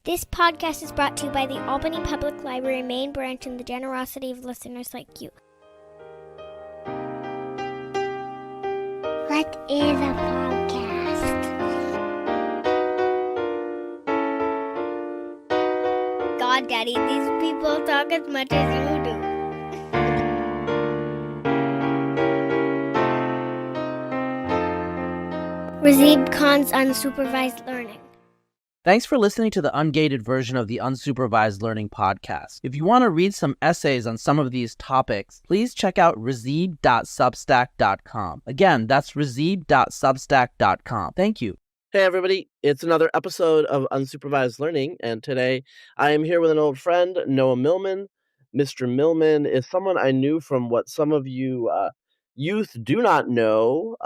This podcast is brought to you by the Albany Public Library main branch and the generosity of listeners like you. What is a podcast? God, Daddy, these people talk as much as you do. Razib Khan's Unsupervised Learning. Thanks for listening to the ungated version of the Unsupervised Learning podcast. If you want to read some essays on some of these topics, please check out razib.substack.com. Again, that's razib.substack.com. Thank you. Hey everybody, it's another episode of Unsupervised Learning, and today I am here with an old friend, Noah Millman. Mr. Millman is someone I knew from what some of you youth do not know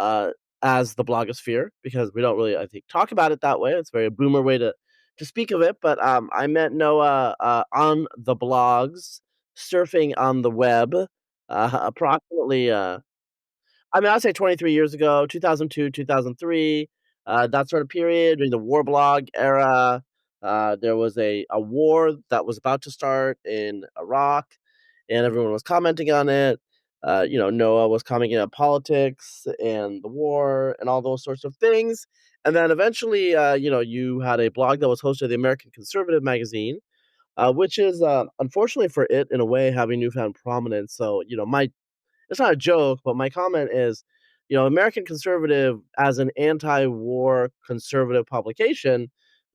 as the blogosphere, because we don't really, I think, talk about it that way. It's a very boomer way to speak of it, but I met Noah on the blogs, surfing on the web, approximately, I'd say 23 years ago, 2002, 2003, that sort of period, during the war blog era. There was a war that was about to start in Iraq, and everyone was commenting on it. Noah was commenting on politics and the war and all those sorts of things. And then eventually, you had a blog that was hosted the American Conservative magazine, which is, unfortunately for it, in a way, having newfound prominence. So, it's not a joke, but my comment is, American Conservative, as an anti-war conservative publication,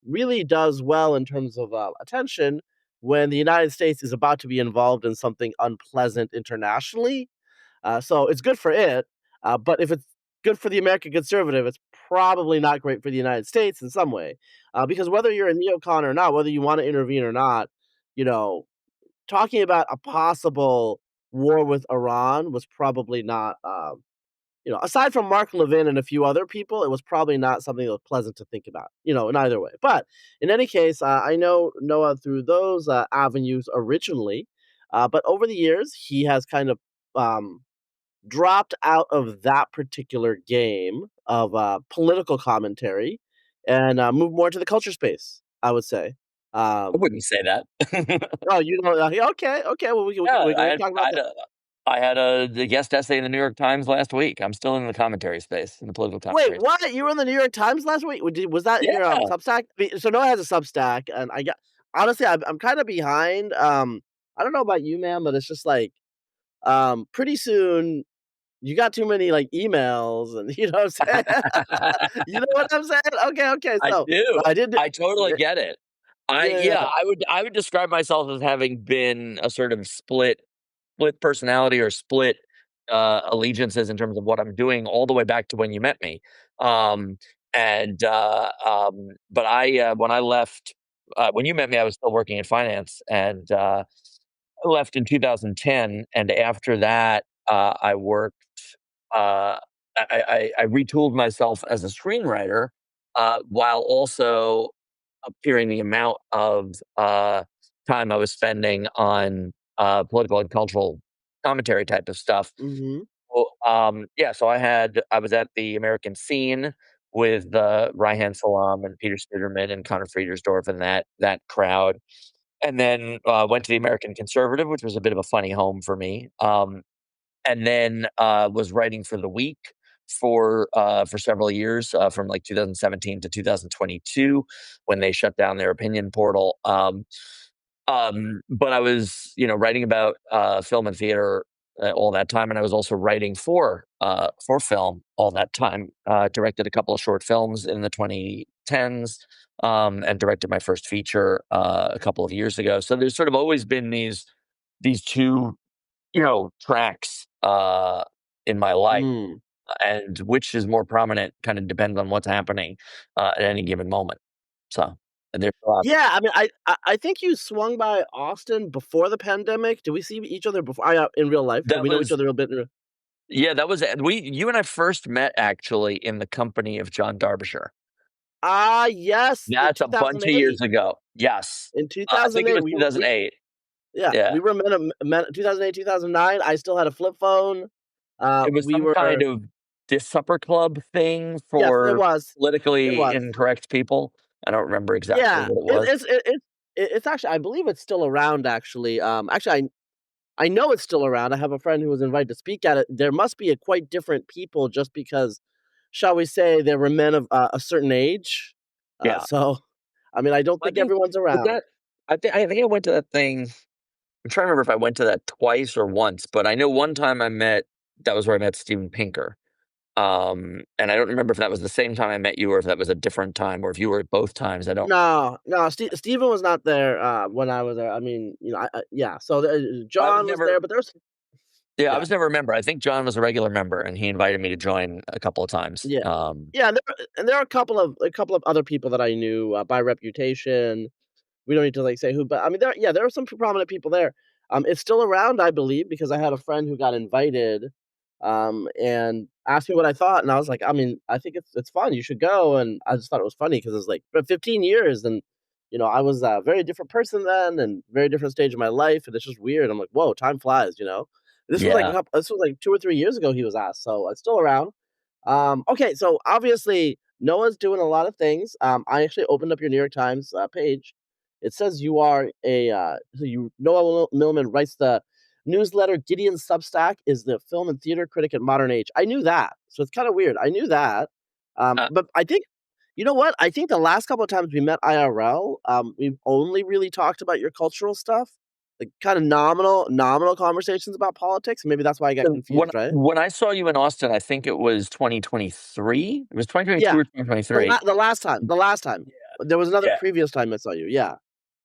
really does well in terms of attention when the United States is about to be involved in something unpleasant internationally. So it's good for it, but if it's good for the American Conservative, it's probably not great for the United States in some way, because whether you're a neocon or not, whether you want to intervene or not, talking about a possible war with Iran was probably not, aside from Mark Levin and a few other people, it was probably not something that was pleasant to think about, in either way. But in any case, I know Noah through those avenues originally, but over the years, he has kind of dropped out of that particular game of political commentary and moved more to the culture space, I would say. I wouldn't say that. Oh, you don't? Okay. Well, we can talk about that. I had a guest essay in the New York Times last week. I'm still in the commentary space, in the political commentary. Wait, what? You were in the New York Times last week? Was that in your Yeah. Substack? So Noah has a Substack, and honestly, I'm kind of behind. I don't know about you, man, but it's just like, pretty soon you got too many emails, and you know what I'm saying. You know what I'm saying? Okay. So I do. I totally get it. I would describe myself as having been a sort of split personality or split allegiances in terms of what I'm doing all the way back to when you met me. But when I left, when you met me, I was still working in finance, and I left in 2010. And after that, I worked. I retooled myself as a screenwriter, while also appearing the amount of time I was spending on political and cultural commentary type of stuff. Mm-hmm. So I was at the American Scene with Raihan Salam and Peter Spiderman and Connor Friedersdorf and that crowd, and then went to the American Conservative, which was a bit of a funny home for me. And then was writing for The Week for several years, from 2017 to 2022, when they shut down their opinion portal. But I was, writing about film and theater all that time, and I was also writing for film all that time. Directed a couple of short films in the 2010s, and directed my first feature a couple of years ago. So there's sort of always been these two, tracks in my life, and which is more prominent kind of depends on what's happening at any given moment. So. Yeah, I mean, I think you swung by Austin before the pandemic. Did we see each other before in real life? Did we know each other a bit? Yeah, that was you and I first met actually in the company of John Derbyshire. Yes. That's a bunch of years ago. Yes, in 2008. I think it was 2008. Yeah, we were met 2008, 2009. I still had a flip phone. It was kind of this supper club thing for politically incorrect people. I don't remember exactly Yeah, what it was. it's actually, I believe it's still around actually. Actually, I know it's still around. I have a friend who was invited to speak at it. There must be a quite different people just because, shall we say, there were men of a certain age. Yeah. So, I mean, I don't I think think everyone's was around. that I think I went to that thing. I'm trying to remember if I went to that twice or once, but I know one time that was where I met Steven Pinker. And I don't remember if that was the same time I met you or if that was a different time or if you were at both times. I don't No, no, Steven was not there when I was there. I mean, yeah. So I was John was never there, but there's Yeah, I yeah. was never a member. I think John was a regular member and he invited me to join a couple of times. Yeah. Yeah, and there are a couple of other people that I knew, by reputation. We don't need to, like, say who, but, I mean, there are some prominent people there. It's still around, I believe, because I had a friend who got invited, and asked me what I thought, and I was like, I mean, I think it's fun, you should go, and I just thought it was funny because it's like, for 15 years, and, I was a very different person then and very different stage of my life, and it's just weird. I'm like, "Whoa, time flies," you know? Yeah. This was like 2 or 3 years ago he was asked, so it's still around. Okay, so obviously Noah's doing a lot of things. I actually opened up your New York Times page. It says you are Noah Millman writes the newsletter. Gideon Substack is the film and theater critic at Modern Age. I knew that, so it's kind of weird. I knew that, Uh, but I think you know what? I think the last couple of times we met IRL, we've only really talked about your cultural stuff, like kind of nominal conversations about politics. Maybe that's why I got so when confused, right? when I saw you in Austin, I think it was 2023. It was 2022 Yeah. or 2023. The last time. There was another Yeah. previous time I saw you, yeah. Like,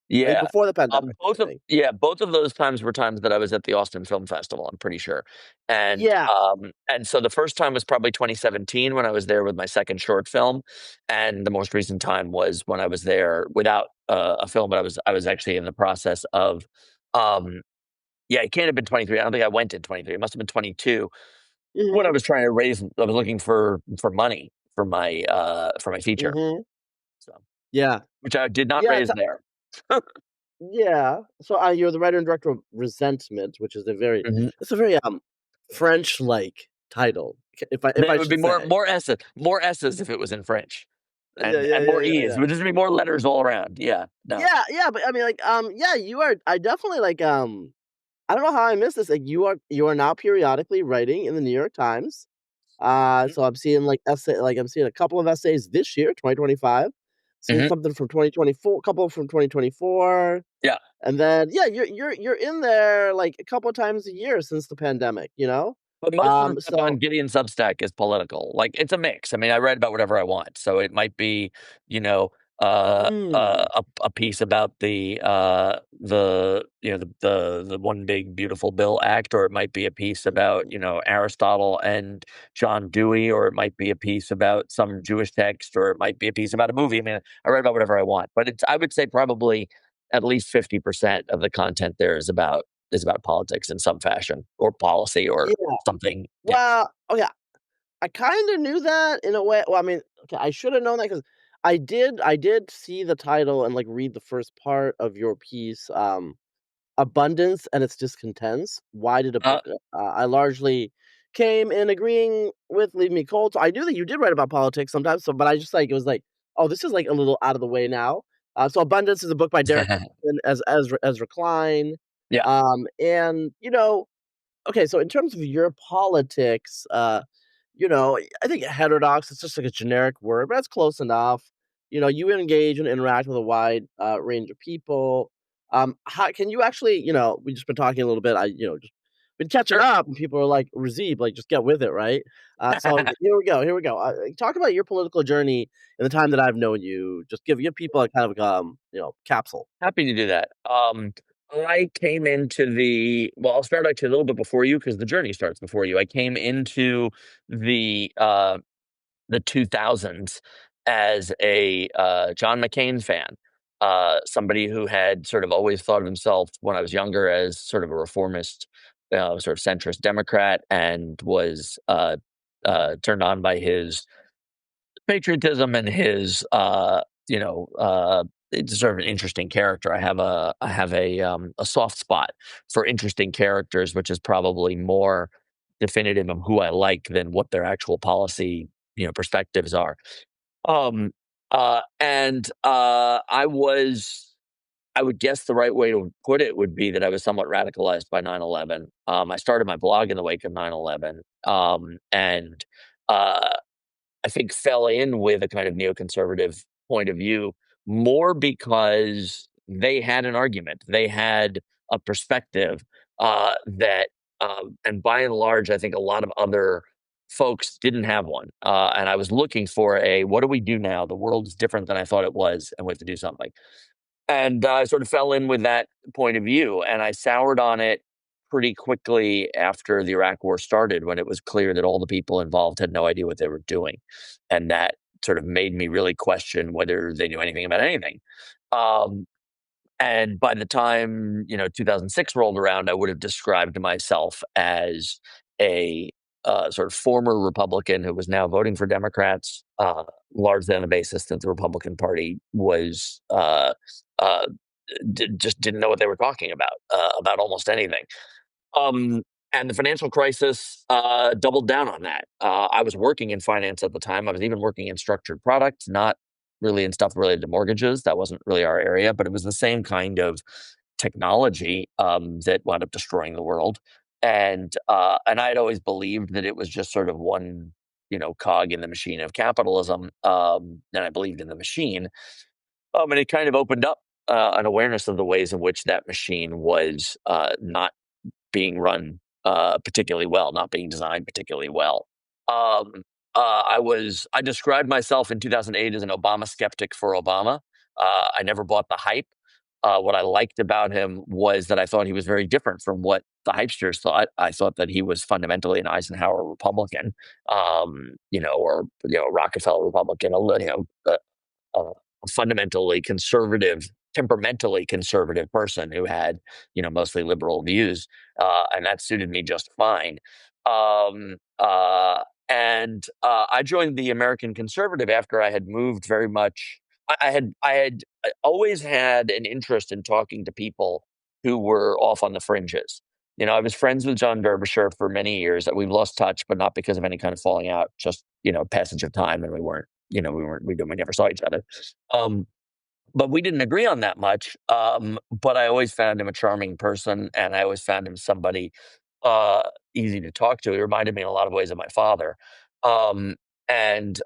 Yeah. before the pandemic, I think. Both of those times were times that I was at the Austin Film Festival, I'm pretty sure. Yeah. And so the first time was probably 2017 when I was there with my second short film, and the most recent time was when I was there without, a film, but I was actually in the process of, um yeah, it can't have been 23. I don't think I went in 23. It must have been 22 when I Mhm, was trying to I was looking for money for my feature, mhm. so Yeah. which I did not Yeah, raise there. yeah. So, you're the writer and director of Resentment, which is Mhm. it's a very, French-like title, if There I would be should say. more S's if it was in French, Yeah, yeah, and yeah, more yeah, E's. yeah. It would just be more letters all around. Yeah, no. Yeah, yeah, but I mean, like, yeah, I definitely, like, I don't know how I missed this, like, you are now periodically writing in the New York Times. Mhm, So I'm seeing a couple of essays this year, 2025. Seeing mhm. something from 2024, couple from 2024, Yeah. and then yeah, you're in there like a couple of times a year since the pandemic, you know? But most of the stuff on So Gideon Substack is political. Like, it's a mix. I mean, I write about whatever I want. So it might be, you know, mm, a piece about the one big beautiful bill act, or it might be a piece about, Aristotle and John Dewey, or it might be a piece about some Jewish text, or it might be a piece about a movie. I mean, I write about whatever I want. But I would say probably at least 50% of the content there is about politics in some fashion or policy or yeah. something. Yeah. Well, okay, I kinda knew that in a way. Well, I mean, okay, I should have known that because I did see the title and, like, read the first part of your piece, abundance and its discontents. Why did a Uh, book I largely came in agreeing with leave me cold? So I knew that you did write about politics sometimes, so but I just, like, it was like, "Oh, this is, like, a little out of the way now." So Abundance is a book by Derek as Ezra Klein. yeah. And, okay, so in terms of your politics, I think heterodox, it's just like a generic word, but that's close enough. You engage and interact with a wide range of people. How can you actually, we just been talking a little bit. Just been catching Sure. up, and people are like, Razib, like, just get with it, right? So here we go. Here we go. Talk about your political journey in the time that I've known you. Just give people a kind of capsule. Happy to do that. I came into I'll start actually a little bit before you because the journey starts before you. I came into the 2000s as a John McCain fan, somebody who had sort of always thought of himself when I was younger as sort of a reformist, sort of centrist Democrat, and was turned on by his patriotism and his it's sort of an interesting character. I have a soft spot for interesting characters, which is probably more definitive of who I like than what their actual policy perspectives are. um I would guess the right way to put it would be that I was somewhat radicalized by 9/11. I started my blog in the wake of 9/11, and uh, I think fell in with a kind of neoconservative point of view more because they had an argument. They had a perspective that, and by and large, I think a lot of other folks didn't have one. And I was looking for what do we do now? The world is different than I thought it was, and we have to do something. And I sort of fell in with that point of view, and I soured on it pretty quickly after the Iraq War started, when it was clear that all the people involved had no idea what they were doing, and that sort of made me really question whether they knew anything about anything. Um, and by the time 2006 rolled around, I would have described myself as a sort of former Republican who was now voting for Democrats, largely on the basis that the Republican Party was uh, just didn't know what they were talking about almost anything. Um, and the financial crisis doubled down on that. I was working in finance at the time. I was even working in structured products, not really in stuff related to mortgages. That wasn't really our area, but it was the same kind of technology that wound up destroying the world. And I had always believed that it was just sort of one cog in the machine of capitalism. And I believed in the machine. And it kind of opened up an awareness of the ways in which that machine was not being run particularly well, not being designed particularly well. Um, I described myself in 2008 as an Obama skeptic for Obama. I never bought the hype. What I liked about him was that I thought he was very different from what the hypesters thought. I thought that he was fundamentally an Eisenhower Republican, or Rockefeller Republican, a fundamentally conservative, temperamentally conservative person who had, mostly liberal views, and that suited me just fine. And I joined the American Conservative after I had moved very much. I always had an interest in talking to people who were off on the fringes. I was friends with John Derbyshire for many years. We've lost touch, but not because of any kind of falling out, just passage of time, and we never saw each other. Um, but we didn't agree on that much. But I always found him a charming person, and I always found him somebody uh, easy to talk to. He reminded me in a lot of ways of my father. Um, and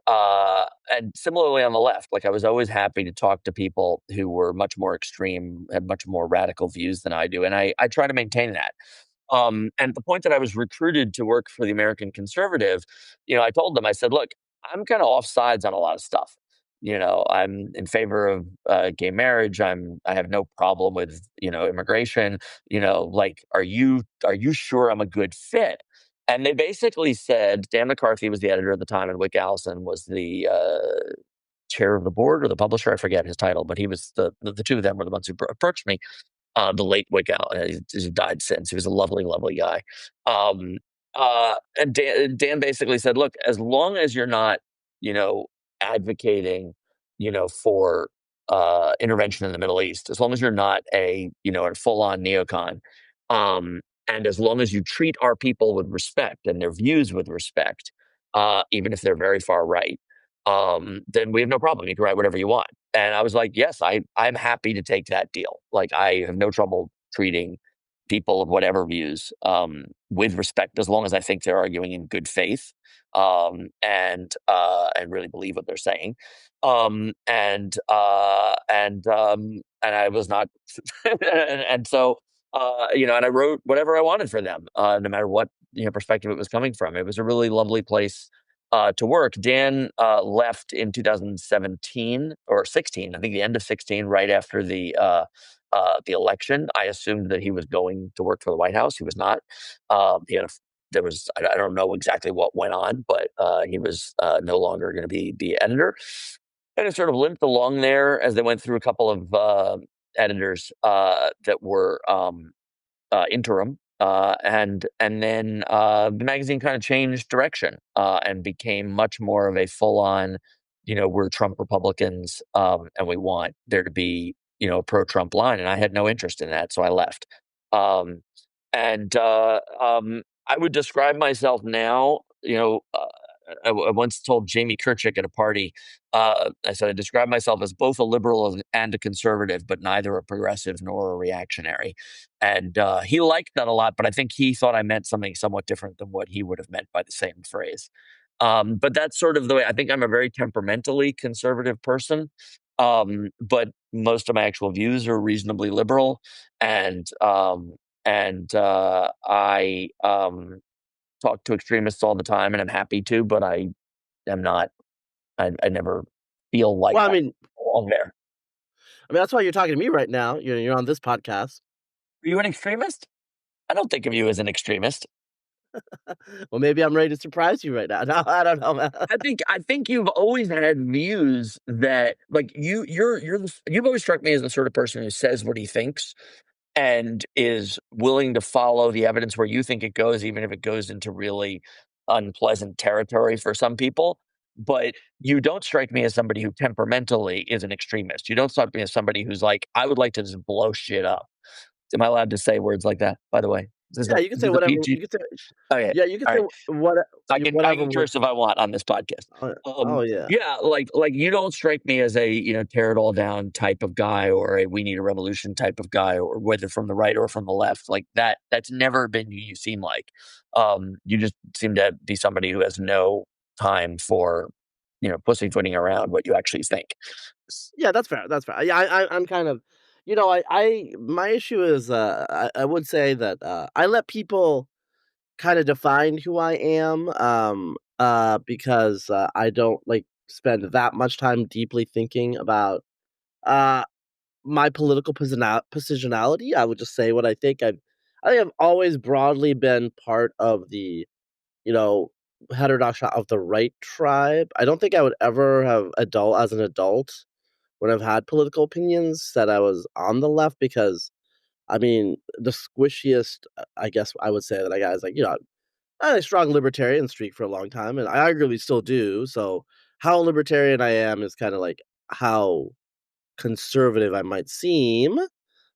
similarly on the left, like I was always happy to talk to people who were much more extreme, had much more radical views than I do, and I try to maintain that. And at the point that I was recruited to work for the American Conservative, I told them, I said, look, I'm kind of off sides on a lot of stuff. I'm in favor of gay marriage. I have no problem with, immigration. Like, are you sure I'm a good fit? And they basically said, Dan McCarthy was the editor at the time, and Wick Allison was the chair of the board or the publisher. I forget his title, but he was the two of them were the ones who approached me. The late Wick Allen, he's died since. He was a lovely, lovely guy. And Dan basically said, look, as long as you're not, advocating, for intervention in the Middle East, as long as you're not a full-on neocon, and as long as you treat our people with respect and their views with respect, even if they're very far right, then we have no problem. You can write whatever you want. And I was like, yes, I'm happy to take that deal. Like, I have no trouble treating people of whatever views with respect, as long as I think they're arguing in good faith, and really believe what they're saying. And I was not, and so and I wrote whatever I wanted for them, no matter what perspective it was coming from. It was a really lovely place to work. Dan left in 2017 or 16, I think the end of 16, right after the election. I assumed that he was going to work for the White House. He was not. He had a, there was I don't know exactly what went on, but he was no longer going to be the editor. And it sort of limped along there as they went through a couple of editors that were interim, and then the magazine kind of changed direction and became much more of a full-on, we're Trump Republicans, and we want there to be a pro-Trump line, and I had no interest in that, so I left. And I would describe myself now, I once told Jamie Kirchick at a party, I said, I describe myself as both a liberal and a conservative, but neither a progressive nor a reactionary. And he liked that a lot, but I think he thought I meant something somewhat different than what he would have meant by the same phrase. But that's sort of the way I think I'm a very temperamentally conservative person. But most of my actual views are reasonably liberal. And I talk to extremists all the time, and I'm happy to, but I am not. I never feel like Well, I belong there. that's why you're talking to me right now. You're on this podcast. Are you an extremist? I don't think of you as an extremist. Well, maybe I'm ready to surprise you right now. No, I don't know, man. I think you've always had views that, like, you've always struck me as the sort of person who says what he thinks and is willing to follow the evidence where you think it goes, even if it goes into really unpleasant territory for some people. But you don't strike me as somebody who temperamentally is an extremist. You don't strike me as somebody who's like, I would like to just blow shit up. Am I allowed to say words like that, by the way? Yeah, you can Is say this a whatever. PG? You can say, Okay. yeah, you can All say right. I whatever. can curse if I want on this podcast. Oh yeah. Yeah, like you don't strike me as a tear it all down type of guy, or a we need a revolution type of guy, or whether from the right or from the left. Like that. That's never been who you seem like. You just seem to be somebody who has no time for pussyfooting around what you actually think. Yeah, that's fair. That's fair. Yeah, I'm kind of, my issue is, I would say that I let people kind of define who I am, because I don't like spend that much time deeply thinking about uh my political positionality. I would just say what I think. I think I've always broadly been part of the, you know, heterodox of the right tribe. I don't think I would ever have as an adult when I've had political opinions said I was on the left because the squishiest I guess I would say that I got is like, I had a strong libertarian streak for a long time and I arguably still do. So how libertarian I am is kind of like how conservative I might seem.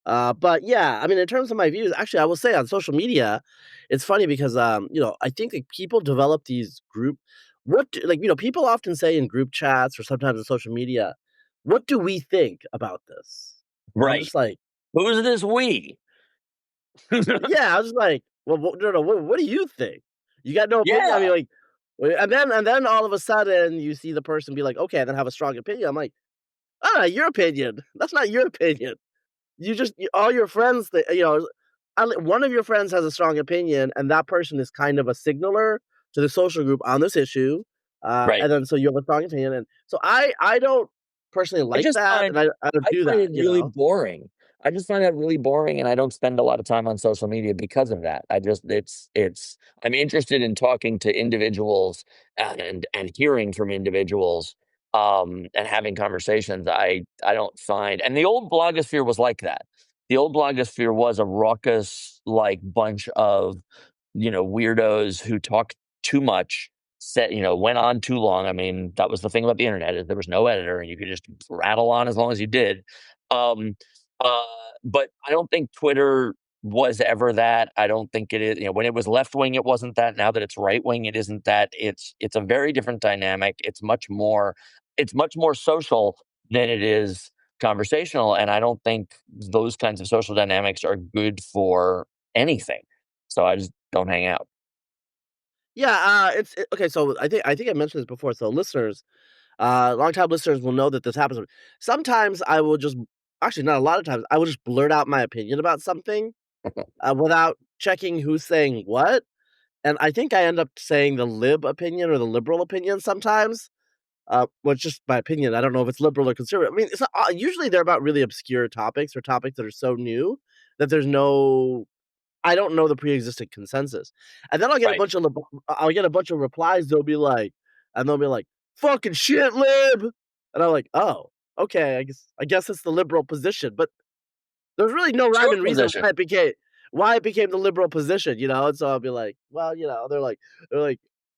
But yeah, in terms of my views, actually, I will say on social media, it's funny because I think like people develop these people often say in group chats or sometimes on social media, what do we think about this? And I'm Right. just like, Who's this we? yeah, I was just like, well, no, what do you think? You got no opinion? Yeah. And then all of a sudden you see the person be like, okay, then have a strong opinion. I'm like, your opinion. That's not your opinion. All your friends that one of your friends has a strong opinion, and that person is kind of a signaler to the social group on this issue, Right. and then so you have a strong opinion, and so I don't personally I like just that, find and I don't I do find that, it really boring. I just find that really boring, and I don't spend a lot of time on social media because of that. I just it's I'm interested in talking to individuals and hearing from individuals, and having conversations. I don't find, and the old blogosphere was like that. The old blogosphere was a raucous, like, bunch of weirdos who talked too much, went on too long. I mean, that was the thing about the internet, is there was no editor and you could just rattle on as long as you did. Um, uh, but I don't think Twitter was ever that. I don't think it is. When it was left wing, it wasn't that. Now that it's right wing, it isn't that. It's a very different dynamic. It's much more social than it is conversational. And I don't think those kinds of social dynamics are good for anything. So I just don't hang out. Yeah, okay, so I think I mentioned this before, so listeners, longtime listeners will know that this happens. Sometimes I will just actually, not a lot of times, I will just blurt out my opinion about something, without checking who's saying what, and I think I end up saying the lib opinion or the liberal opinion sometimes, well, it's just my opinion, I don't know if it's liberal or conservative. It's not usually they're about really obscure topics or topics that are so new that I don't know the pre-existing consensus, and then Right. I'll get a bunch of replies. They'll be like, "Fucking shit, lib," and I'm like, "Oh, okay. I guess it's the liberal position." But there's really no It's rhyme your and reason position. why it became the liberal position, And so I'll be like, "Well, they're like,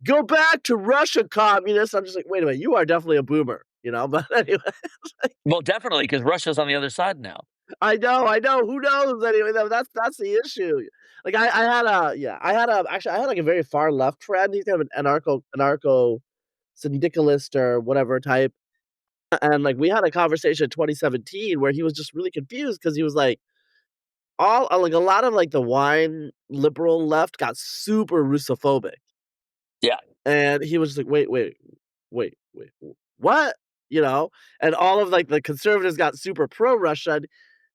go back to Russia, communists." I'm just like, "Wait a minute, you are definitely a boomer," But anyway, Well, definitely, because Russia's on the other side now. I know. Who knows? Anyway, that's the issue. Like I had like a very far left friend. He's kind of an anarcho syndicalist or whatever type. And like we had a conversation in 2017 where he was just really confused because he was like, all like a lot of like the wine liberal left got super Russophobic. Yeah. And he was just like, wait, what? You know? And all of like the conservatives got super pro Russia.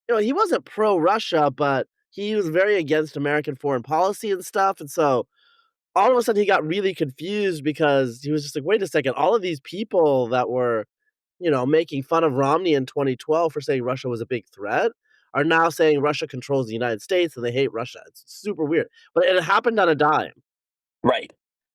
You know, he wasn't pro Russia, but he was very against American foreign policy and stuff. And so all of a sudden he got really confused because he was just like, wait a second, all of these people that were, you know, making fun of Romney in 2012 for saying Russia was a big threat are now saying Russia controls the United States and they hate Russia. It's super weird. But it happened on a dime. Right.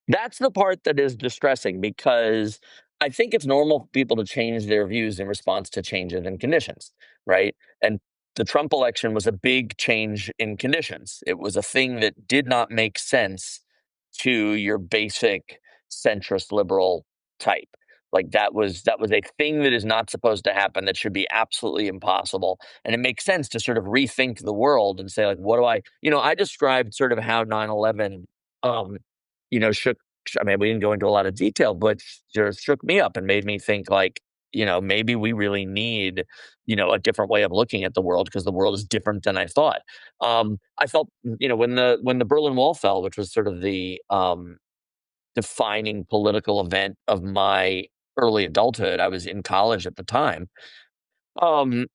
That's the part that is distressing because I think it's normal for people to change their views in response to changes in conditions, right? And the Trump election was a big change in conditions. It was a thing that did not make sense to your basic centrist liberal type. Like that was a thing that is not supposed to happen, that should be absolutely impossible. And it makes sense to sort of rethink the world and say, like, what do I described sort of how 9/11 um shook. I mean, we didn't go into a lot of detail, but just shook me up and made me think like, maybe we really need, a different way of looking at the world because the world is different than I thought. I felt, when the Berlin Wall fell, which was sort of the defining political event of my early adulthood. I was in college at the time. Um,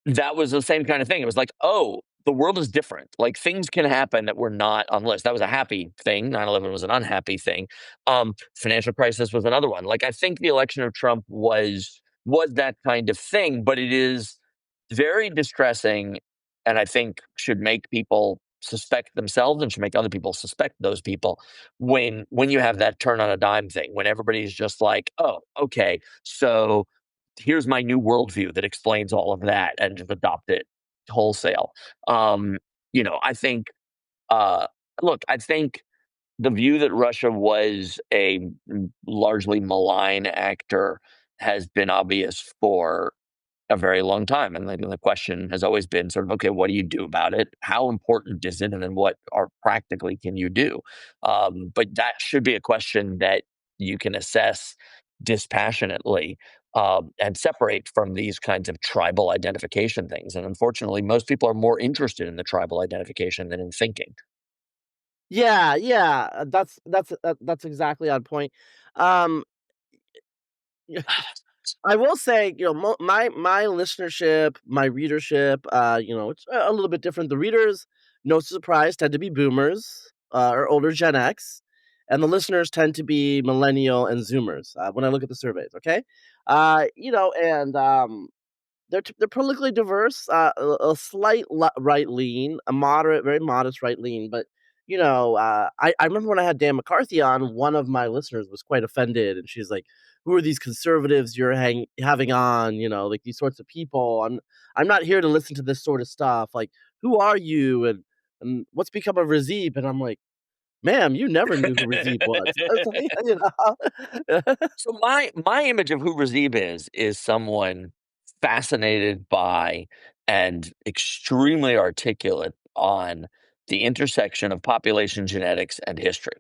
that was the same kind of thing. It was like, oh, the world is different. Like things can happen that were not on the list. That was a happy thing. 9/11 was an unhappy thing. Financial crisis was another one. Like I think the election of Trump was that kind of thing, but it is very distressing, and I think should make people suspect themselves and should make other people suspect those people when you have that turn on a dime thing, when everybody's just like, oh, okay, so here's my new worldview that explains all of that and just adopt it wholesale. Um, I think, uh, look, I think the view that Russia was a largely malign actor has been obvious for a very long time. And the question has always been sort of, okay, what do you do about it? How important is it? And then what are practically can you do? But that should be a question that you can assess dispassionately and separate from these kinds of tribal identification things. And unfortunately, most people are more interested in the tribal identification than in thinking. Yeah, that's exactly on point. Um, I will say, you know, my listenership, my readership, it's a little bit different. The readers, no surprise, tend to be boomers or older Gen X, and the listeners tend to be millennial and Zoomers. When I look at the surveys, okay, and they're politically diverse, a slight right lean, a moderate, very modest right lean. But I remember when I had Dan McCarthy on, one of my listeners was quite offended, and she's like, "Who are these conservatives you're having on? You know, like these sorts of people. I'm not here to listen to this sort of stuff. Like, who are you, and what's become of Razib?" And I'm like, "Ma'am, you never knew who Razib was." It's like, So my image of who Razib is someone fascinated by and extremely articulate on the intersection of population genetics and history.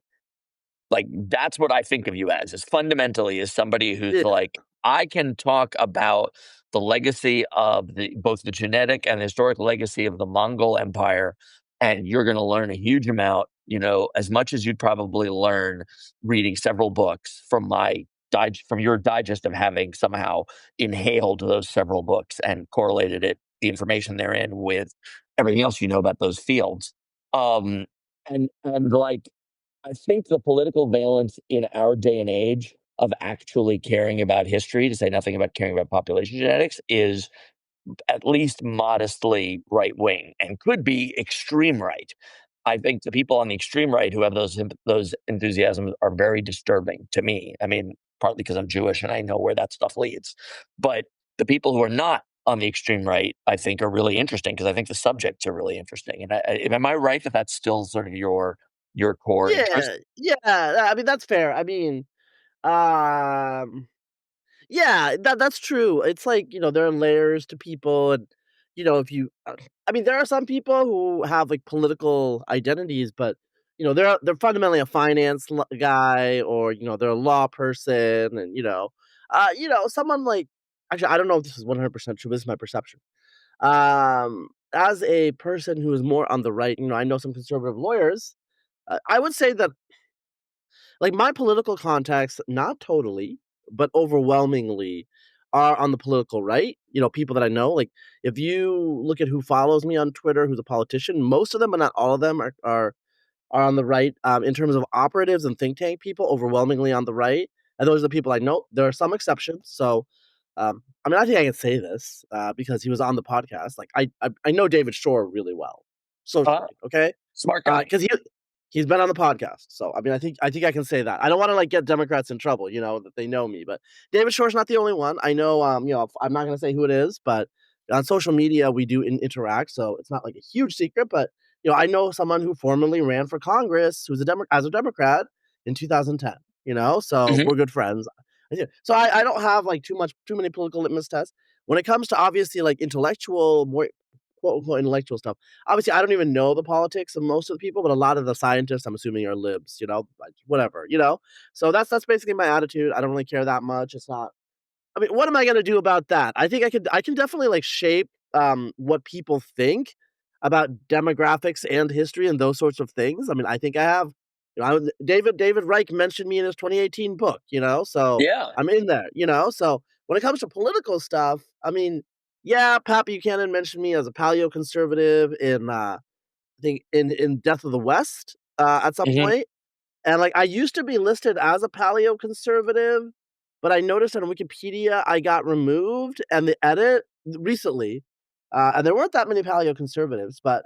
Like, that's what I think of you as fundamentally as somebody who's yeah, like, I can talk about the legacy of both the genetic and historic legacy of the Mongol Empire, and you're gonna learn a huge amount, as much as you'd probably learn reading several books from your digest of having somehow inhaled those several books and correlated the information therein with everything else you know about those fields. Um, and like I think the political valence in our day and age of actually caring about history, to say nothing about caring about population genetics, is at least modestly right wing and could be extreme right. I think the people on the extreme right who have those enthusiasms are very disturbing to me. I mean, partly because I'm Jewish and I know where that stuff leads. But the people who are not on the extreme right, I think, are really interesting because I think the subjects are really interesting. And am I right that that's still sort of your core interest? yeah. I mean, that's fair. I mean, um, yeah, that's true. It's like, there are layers to people, and if you, I mean, there are some people who have like political identities, but they're fundamentally a finance guy, or they're a law person, and someone like, actually, I don't know if this is 100% true. This is my perception. As a person who is more on the right, I know some conservative lawyers. I would say that, like, my political contacts, not totally, but overwhelmingly are on the political right. People that I know, like, if you look at who follows me on Twitter, who's a politician, most of them, but not all of them, are on the right, in terms of operatives and think tank people, overwhelmingly on the right, and those are the people I know. There are some exceptions, so, I mean, I think I can say this, because he was on the podcast. Like, I know David Shore really well, Uh, socially, okay? Smart guy. Because he's been on the podcast, so, I mean, I think I can say that. I don't wanna, like, get Democrats in trouble, that they know me, but David Shore's not the only one. I know, I'm not gonna say who it is, but on social media, we do interact, so it's not, like, a huge secret, but, I know someone who formerly ran for Congress who's as a Democrat in 2010, so Hmm. we're good friends. So I don't have, like, too many political litmus tests. When it comes to, obviously, like, intellectual, more quote, unquote, "intellectual stuff," obviously, I don't even know the politics of most of the people, but a lot of the scientists, I'm assuming, are libs, like, whatever, So that's basically my attitude. I don't really care that much. It's not, I mean, what am I gonna do about that? I think I can definitely, like, shape, what people think about demographics and history and those sorts of things. I mean, I think I have, David Reich mentioned me in his 2018 book, so Yeah. I'm in there, so when it comes to political stuff, I mean, yeah, Pat Buchanan mentioned me as a paleo-conservative in, I think in Death of the West, at some Hmm. point. And, like, I used to be listed as a paleo-conservative, but I noticed on Wikipedia I got removed, and the edit recently, and there weren't that many paleo-conservatives, but,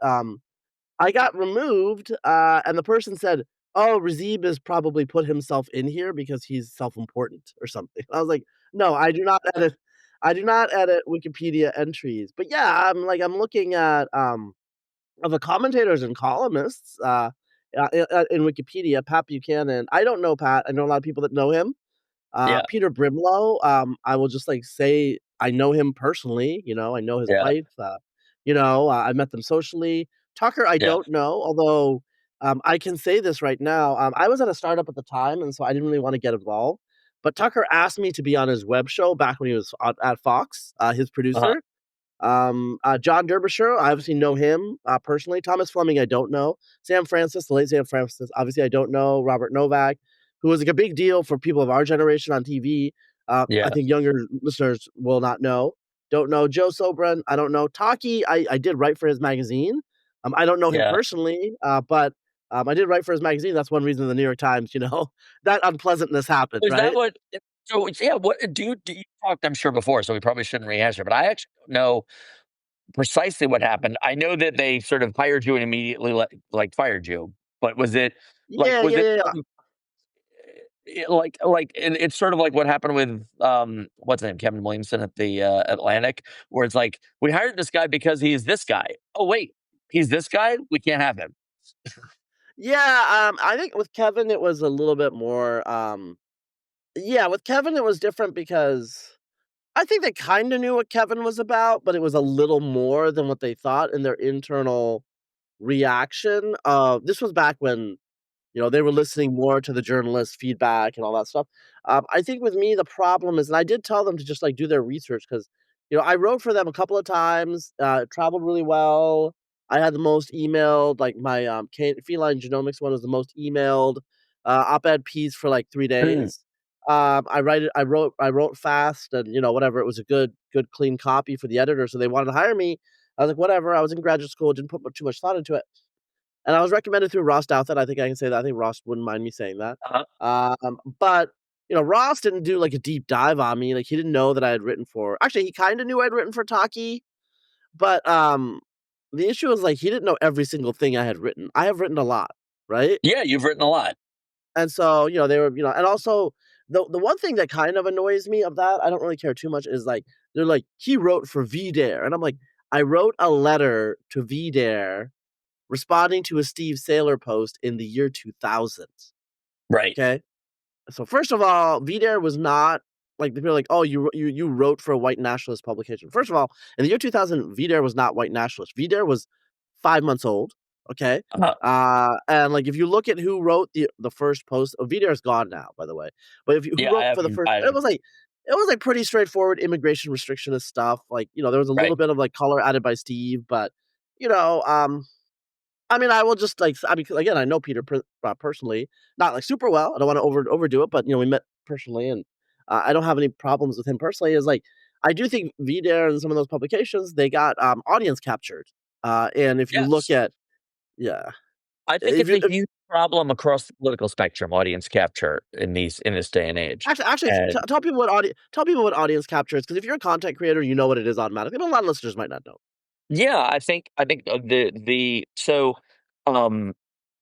I got removed, and the person said, "Oh, Razib has probably put himself in here because he's self-important," or something. I was like, "No, I do not edit Wikipedia entries." But yeah, I'm looking at, of the commentators and columnists, in Wikipedia, Pat Buchanan. I don't know Pat. I know a lot of people that know him. Yeah. Peter Brimlow, I will just, like, say I know him personally. I know his Yeah. wife. I met them socially. Tucker, I Yeah. don't know, although, I can say this right now. I was at a startup at the time, and so I didn't really want to get involved. But Tucker asked me to be on his web show back when he was at Fox, his Uh-huh. producer. John Derbyshire, I obviously know him, personally. Thomas Fleming, I don't know. Sam Francis, the late Sam Francis, obviously I don't know. Robert Novak, who was, like, a big deal for people of our generation on TV. I Yeah. think younger listeners will not know. Don't know Joe Sobran. I don't know Taki. I did write for his magazine. I don't know him Yeah. personally, but I did write for his magazine. That's one reason the New York Times, that unpleasantness happened, Is that right? what? So yeah. What do you talked? I'm sure before, so we probably shouldn't rehash it. But I actually don't know precisely what happened. I know that they sort of hired you and immediately like fired you. But was it like Yeah, was yeah, it yeah, yeah. like and it's sort of like what happened with what's his name, Kevin Williamson at the Atlantic, where it's like we hired this guy because he's this guy. Oh wait, he's this guy. We can't have him. Yeah, I think with Kevin it was a little bit more. Yeah, with Kevin it was different because I think they kind of knew what Kevin was about, but it was a little more than what they thought in their internal reaction. This was back when they were listening more to the journalists' feedback and all that stuff. I think with me, the problem is, and I did tell them to just, like, do their research because, I wrote for them a couple of times, traveled really well. I had the most emailed, like, my feline genomics one was the most emailed op-ed piece for like 3 days. I wrote fast, and whatever. It was a good clean copy for the editor, so they wanted to hire me. I was like, whatever. I was in graduate school, didn't put too much thought into it. And I was recommended through Ross Douthat. I think I can say that. I think Ross wouldn't mind me saying that. Uh-huh. But Ross didn't do like a deep dive on me. Like, he didn't know that I had written for. Actually, he kind of knew I'd written for Taki, but the issue was, like, he didn't know every single thing I had written. I have written a lot, right? Yeah, you've written a lot. And so they were, and also the one thing that kind of annoys me of that, I don't really care too much, is like they're like, he wrote for VDare, and I'm like, I wrote a letter to VDare responding to a Steve Saylor post in the year 2000. Right. Okay. So first of all, VDare was not like people are like, oh, you wrote for a white nationalist publication. First of all, in the year 2000, VDare was not white nationalist. VDare was 5 months old. Okay. Uh, And like if you look at who wrote the first post, VDare is gone now, by the way. But if you who yeah, wrote for the first, I it was like pretty straightforward immigration restrictionist stuff. Like, there was a little right. bit of like color added by Steve, but you know, I mean, I will just like, I mean, again, I know Peter personally, not like super well. I don't want to overdo it, but we met personally, and I don't have any problems with him personally. Is like, I do think VDare and some of those publications they got audience captured, and if you look Yes. at, yeah, I think if it's you a huge problem across the political spectrum, audience capture in this day and age. actually And tell people what audience capture is, because if you're a content creator, you know what it is automatically, but a lot of listeners might not know. yeah, I think the so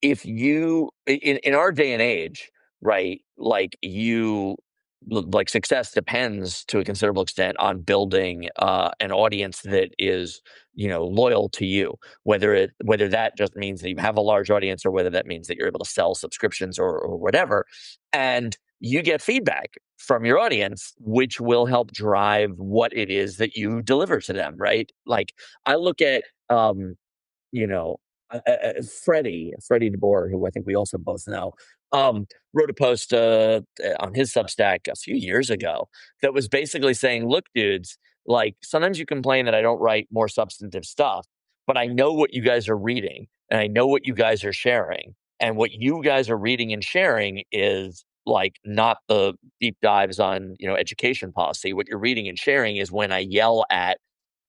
if you in our day and age, right? Like like success depends to a considerable extent on building an audience that is loyal to you. Whether that just means that you have a large audience or whether that means that you're able to sell subscriptions or whatever, and you get feedback from your audience, which will help drive what it is that you deliver to them, right? Like I look at, you know, Freddie DeBoer, who I think we also both know, wrote a post on his Substack a few years ago that was basically saying, "Look, dudes, like sometimes you complain that I don't write more substantive stuff, but I know what you guys are reading and I know what you guys are sharing, and what you guys are reading and sharing is." Like not the deep dives on education policy. What you're reading and sharing is when I yell at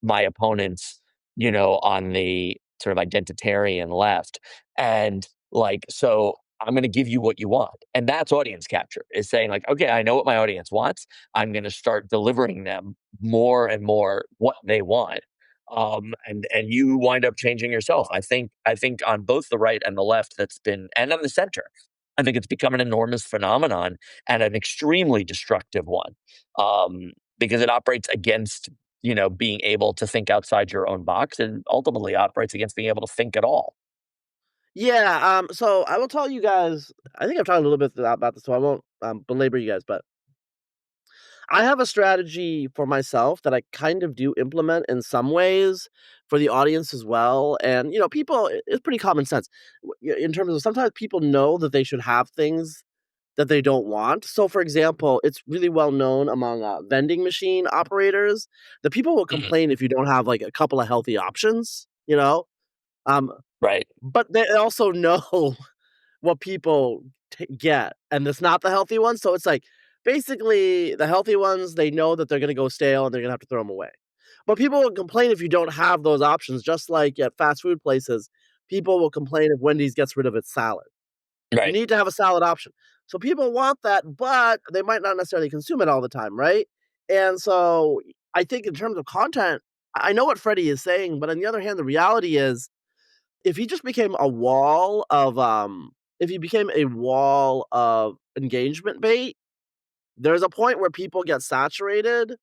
my opponents, on the sort of identitarian left. And like, so I'm going to give you what you want. And that's audience capture is saying like, okay, I know what my audience wants. I'm going to start delivering them more and more what they want. And you wind up changing yourself. I think on both the right and the left and on the center, I think it's become an enormous phenomenon and an extremely destructive one. Because it operates against being able to think outside your own box and ultimately operates against being able to think at all. Yeah. So I will tell you guys. I think I've talked a little bit about this, so I won't belabor you guys. But I have a strategy for myself that I kind of do implement in some ways for the audience as well. And people, it's pretty common sense in terms of sometimes people know that they should have things that they don't want. So, for example, it's really well known among vending machine operators that people will Mhm. complain if you don't have like a couple of healthy options. Um, Right. but they also know what people get, and it's not the healthy ones. So it's like basically the healthy ones, they know that they're going to go stale and they're going to have to throw them away. But people will complain if you don't have those options, just like at fast food places. People will complain if Wendy's gets rid of its salad. You Right. need to have a salad option. So people want that, but they might not necessarily consume it all the time, right? And so I think in terms of content, I know what Freddie is saying, but on the other hand, the reality is if he just became a wall of if he became a wall of engagement bait, there's a point where people get saturated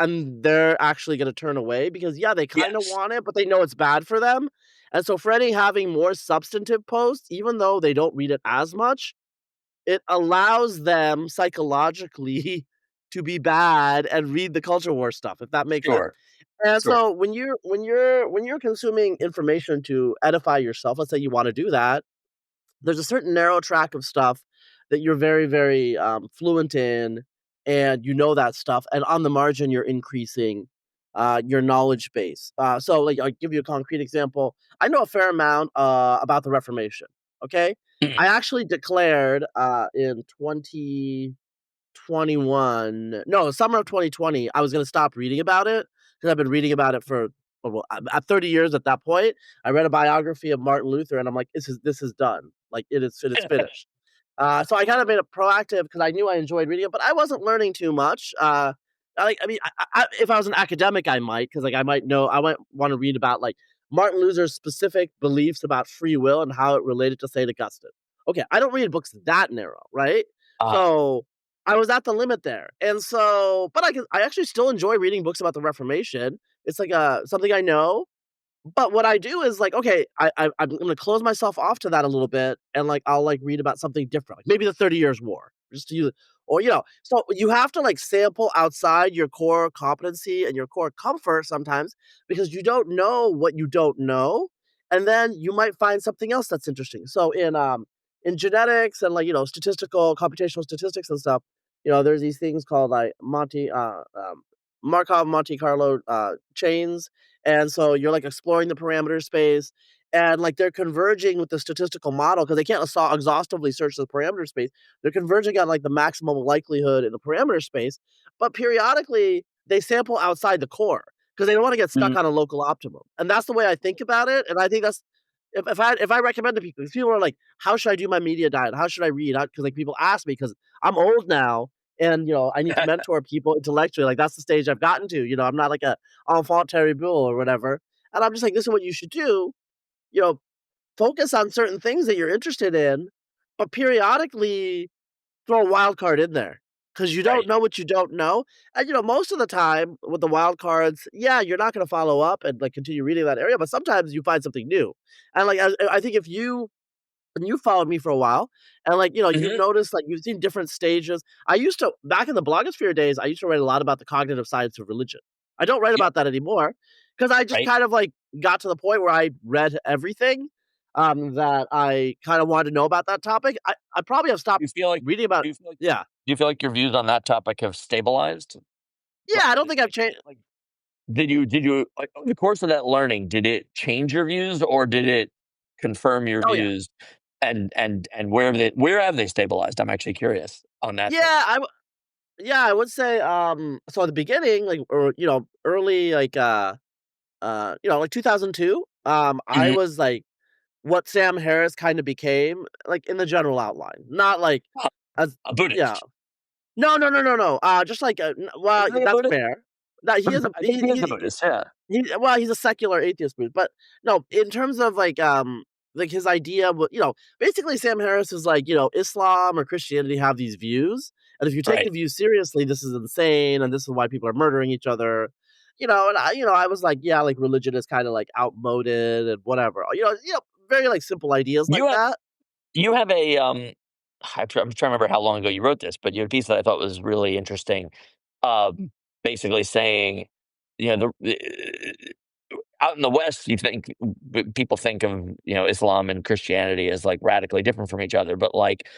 and they're actually going to turn away because yeah, they kind of Yes. want it, but they know it's bad for them. And so Freddie having more substantive posts, even though they don't read it as much, it allows them psychologically to be bad and read the culture war stuff, if that makes sense. Sure. And Sure. so when you're consuming information to edify yourself, let's say you want to do that, there's a certain narrow track of stuff that you're very, very fluent in, and you know that stuff. And on the margin, you're increasing your knowledge base. So, like, I'll give you a concrete example. I know a fair amount about the Reformation. Okay, Mhm. I actually declared in 2021, no, summer of 2020, I was going to stop reading about it because I've been reading about it for well, at 30 years at that point. I read a biography of Martin Luther, and I'm like, this is done. Like it is finished. So I kind of made it proactive because I knew I enjoyed reading it, but I wasn't learning too much. If I was an academic, I might because like I might want to read about like Martin Luther's specific beliefs about free will and how it related to Saint Augustine. Okay, I don't read books that narrow, right? Uh, So I was at the limit there, and so but I actually still enjoy reading books about the Reformation. It's like something I know, but what I do is like, okay, I'm gonna close myself off to that a little bit, and like I'll like read about something different, like maybe the 30 Years' War, just to use, Or, so you have to like sample outside your core competency and your core comfort sometimes because you don't know what you don't know. And then you might find something else that's interesting. So in genetics and like, statistical, computational statistics and stuff, there's these things called like Markov Monte Carlo chains. And so you're like exploring the parameter space and like they're converging with the statistical model because they can't exhaustively search the parameter space. They're converging on like the maximum likelihood in the parameter space, but periodically they sample outside the core because they don't want to get stuck Mhm. on a local optimum. And that's the way I think about it. And I think that's if I recommend to people, if people are like, how should I do my media diet? How should I read? Because like people ask me because I'm old now and I need to mentor people intellectually. Like that's the stage I've gotten to. I'm not like a enfant terrible or whatever. And I'm just like, this is what you should do. You know, focus on certain things that you're interested in, but periodically throw a wild card in there because you don't Right. know what you don't know. And most of the time with the wild cards, yeah, you're not going to follow up and like continue reading that area, but sometimes you find something new. And like I think if you and you followed me for a while and like you've Mhm. noticed like you've seen different stages. I used to back in the blogosphere days, I used to write a lot about the cognitive science of religion. I don't write Yep. about that anymore because I just Right. kind of like got to the point where I read everything that I kind of wanted to know about that topic. I probably have stopped You feel like reading about. do you feel like Yeah. do you feel like your views on that topic have stabilized? Yeah, I don't think I've changed. Like, did you like over the course of that learning, did it change your views or did it confirm your Oh, yeah. views? And where have they stabilized? I'm actually curious on that Yeah, thing. I would say, so at the beginning, like, or, early, like, like 2002, I Mhm. was like what Sam Harris kind of became, like in the general outline, not like Uh, as, a yeah. Buddhist. No, no, no, no, no. Just like, well, Isn't he a that's Buddhist? fair. That he is a, I think he is a Buddhist, yeah. he's a secular atheist, but no, in terms of like his idea, basically Sam Harris is like, Islam or Christianity have these views, and if you take Right. the views seriously, this is insane, and this is why people are murdering each other. And I was like, yeah, like religion is kind of like outmoded and whatever. Very like simple ideas like You have that. you have a, I'm trying to remember how long ago you wrote this, but you had a piece that I thought was really interesting, um, basically saying, out in the West, you think people think of Islam and Christianity as like radically different from each other, but like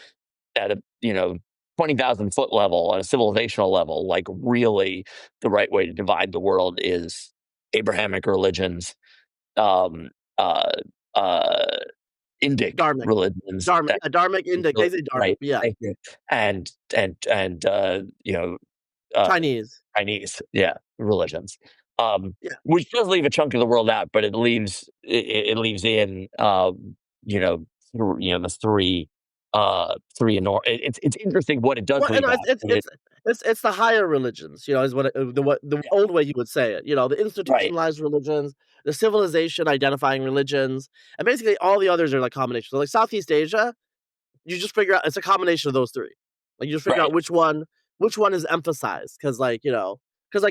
at a 20,000 foot level, on a civilizational level, like really the right way to divide the world is Abrahamic religions, um, uh, uh, Indic Dharmic, religions, Dharmic, Indic. They say Dharmic, right? yeah, Thank you. And uh, Chinese, Chinese, yeah, religions, yeah. which does leave a chunk of the world out, but it leaves in, the it's interesting what it does Well, leave it's out. it's it's it's the higher religions, is the Yeah, old way you would say it. The right, institutionalized religions, the civilization identifying religions, and basically all the others are like combinations. So like Southeast Asia, you just figure out it's a combination of those three. Like you just figure out right, which one is emphasized because like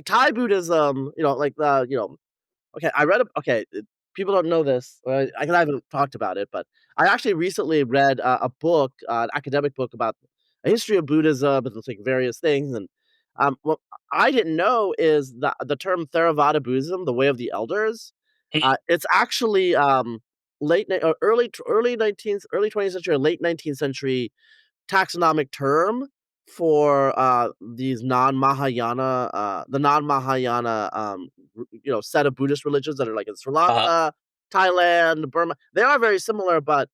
Thai Buddhism, like okay, I read a okay, people don't know this, I haven't talked about it, but I actually recently read a book, an academic book about a history of Buddhism and, like, various things, and, what I didn't know is the term Theravada Buddhism, the way of the elders, mhm, it's actually, late ni or early 19th, early 20th century or late 19th century taxonomic term for these non-Mahayana, the non-Mahayana, set of Buddhist religions that are like in Sri uh, Lanka, Thailand, Burma. They are very similar, but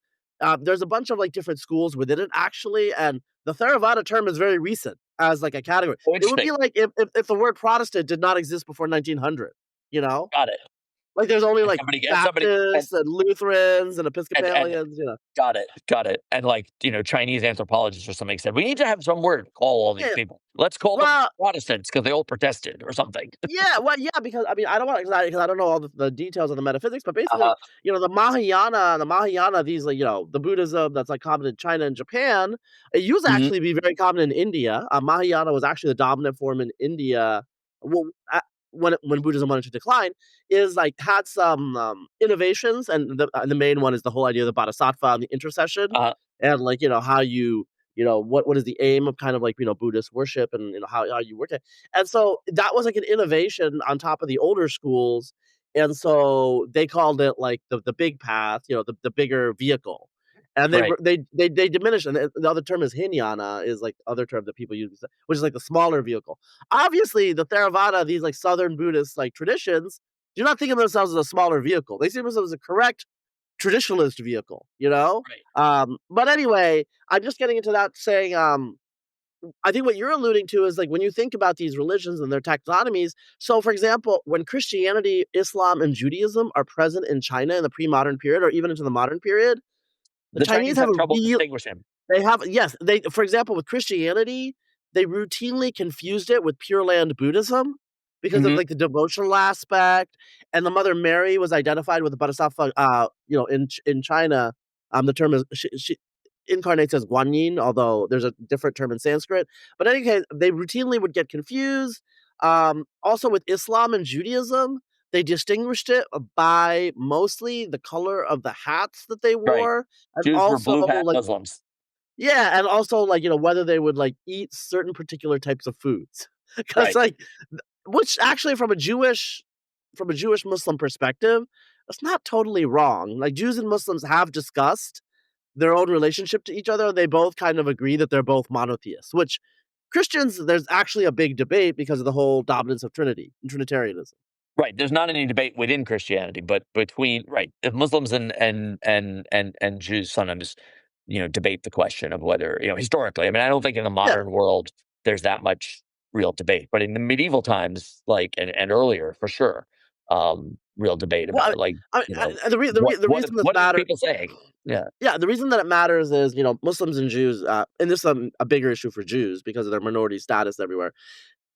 there's a bunch of like different schools within it actually, and the Theravada term is very recent as like a category. oh, It would interesting, be like if the word Protestant did not exist before 1900, you know? got it. Like there's only And like somebody Baptists and Lutherans and and Episcopalians. got it, and like Chinese anthropologists or something said we need to have some word to call all these Yeah. people. Let's call them Well, Protestants because they all protested or something. yeah, well, yeah, because I mean, I don't want because I don't know all the details of the metaphysics, but basically, Uh, the Mahayana, these like the Buddhism that's like common in China and Japan, it used to mhm, actually be very common in India. Mahayana was actually the dominant form in India. Well, when Buddhism wanted to decline, is like had some innovations, and the main one is the whole idea of the bodhisattva and the intercession, uh, and like how you what is the aim of kind of like, Buddhist worship and, how you work it. And so that was like an innovation on top of the older schools. And so they called it like the big path, the bigger vehicle. And Right. they diminished, and the other term is Hinayana, is like the other term that people use, which is like the smaller vehicle. Obviously, the Theravada, these like Southern Buddhist like traditions, do not think of themselves as a smaller vehicle. They see themselves as a correct traditionalist vehicle, Right. But anyway, I'm just getting into that saying, I think what you're alluding to is like when you think about these religions and their taxonomies. So, for example, when Christianity, Islam, and Judaism are present in China in the pre-modern period or even into the modern period, the The Chinese Chinese have have a trouble real distinguishing. they have yes, they for example, with Christianity, they routinely confused it with Pure Land Buddhism because of Mhm. like the devotional aspect, and the Mother Mary was identified with the Bodhisattva. In China, the term is she incarnates as Guanyin, although there's a different term in Sanskrit. But in any case, they routinely would get confused. Also, with Islam and Judaism, they distinguished it by mostly the color of the hats that they Right. wore, and Jews were also blue hat like Muslims. yeah, and also, like, whether they would, like, eat certain particular types of foods. Because Right. like, which actually from a Jewish Muslim perspective, that's not totally wrong. Like, Jews and Muslims have discussed their own relationship to each other. They both kind of agree that they're both monotheists, which Christians, there's actually a big debate because of the whole dominance of Trinity and Trinitarianism. Right. There's not any debate within Christianity, but between if Muslims and Jews sometimes, debate the question of whether, historically. I mean, I don't think in the Yeah. modern world there's that much real debate. But in the medieval times, like and earlier for sure, real debate Well, about like, the reason this what are matters. people saying? Yeah. Yeah, the reason that it matters is, Muslims and Jews, and this is a bigger issue for Jews because of their minority status everywhere,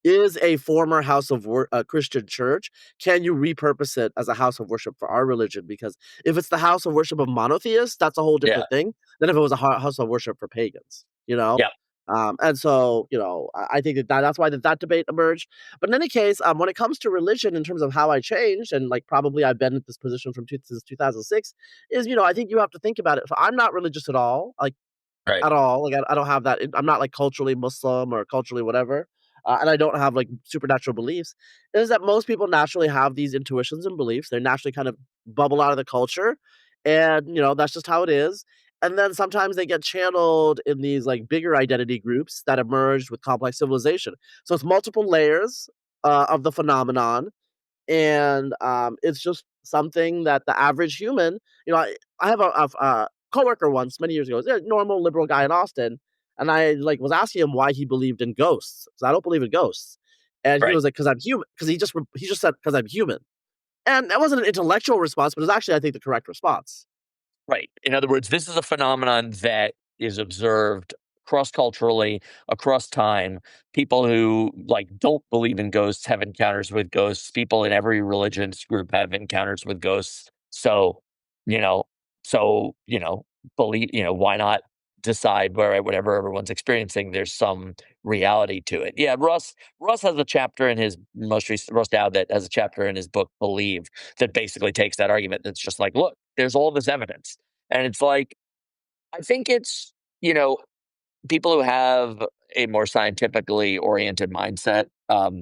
is a former house of Christian church. Can you repurpose it as a house of worship for our religion? Because if it's the house of worship of monotheists, that's a whole Yeah. different thing than if it was a house of worship for pagans, Yeah. And so, I think that's why that debate emerged. But in any case, when it comes to religion, in terms of how I changed, and like probably I've been in this position since 2006, is I think you have to think about it. So I'm not religious at all, like Right. at all. Like I don't have that. I'm not like culturally Muslim or culturally whatever, and I don't have like supernatural beliefs. Is that most people naturally have these intuitions and beliefs? They naturally kind of bubble out of the culture, and that's just how it is. And then sometimes they get channeled in these like bigger identity groups that emerged with complex civilization. So it's multiple layers of the phenomenon, and it's just something that the average human, I have a coworker once many years ago, a normal liberal guy in Austin, and I like was asking him why he believed in ghosts. 'Cause I don't believe in ghosts, and he Right. was like, "Because I'm human." Because he just said, "Because I'm human," and that wasn't an intellectual response, but it was actually, I think, the correct response. Right. In other words, this is a phenomenon that is observed cross-culturally, across time. People who like don't believe in ghosts have encounters with ghosts. People in every religious group have encounters with ghosts. So, you know, believe, why not decide where whatever everyone's experiencing, there's some reality to it. Yeah, Russ has a chapter in his most recent Russ Dowd that has a chapter in his book Believe that basically takes that argument that's just like, look, there's all this evidence. And it's like, I think it's, you know, people who have a more scientifically oriented mindset,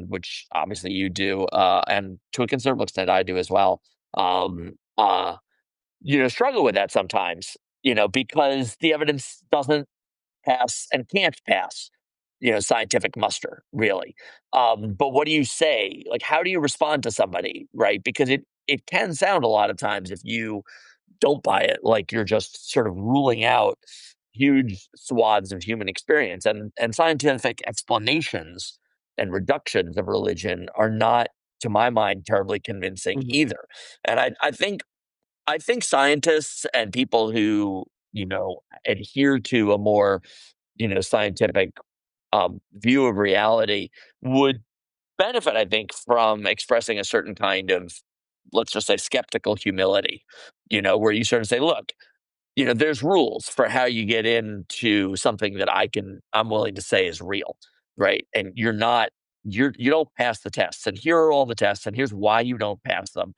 which obviously you do, and to a considerable extent I do as well, um, uh, struggle with that sometimes, because the evidence doesn't pass and can't pass, scientific muster, really. But what do you say? Like, how do you respond to somebody, right? Because it can sound a lot of times if you don't buy it, like you're just sort of ruling out huge swaths of human experience, and scientific explanations and reductions of religion are not, to my mind, terribly convincing Mhm. either. And I think scientists and people who adhere to a more scientific view of reality would benefit, I think, from expressing a certain kind of, let's just say, skeptical humility, where you sort of say, look, there's rules for how you get into something that I'm willing to say is real, right? And you don't pass the tests, and here are all the tests, and here's why you don't pass them.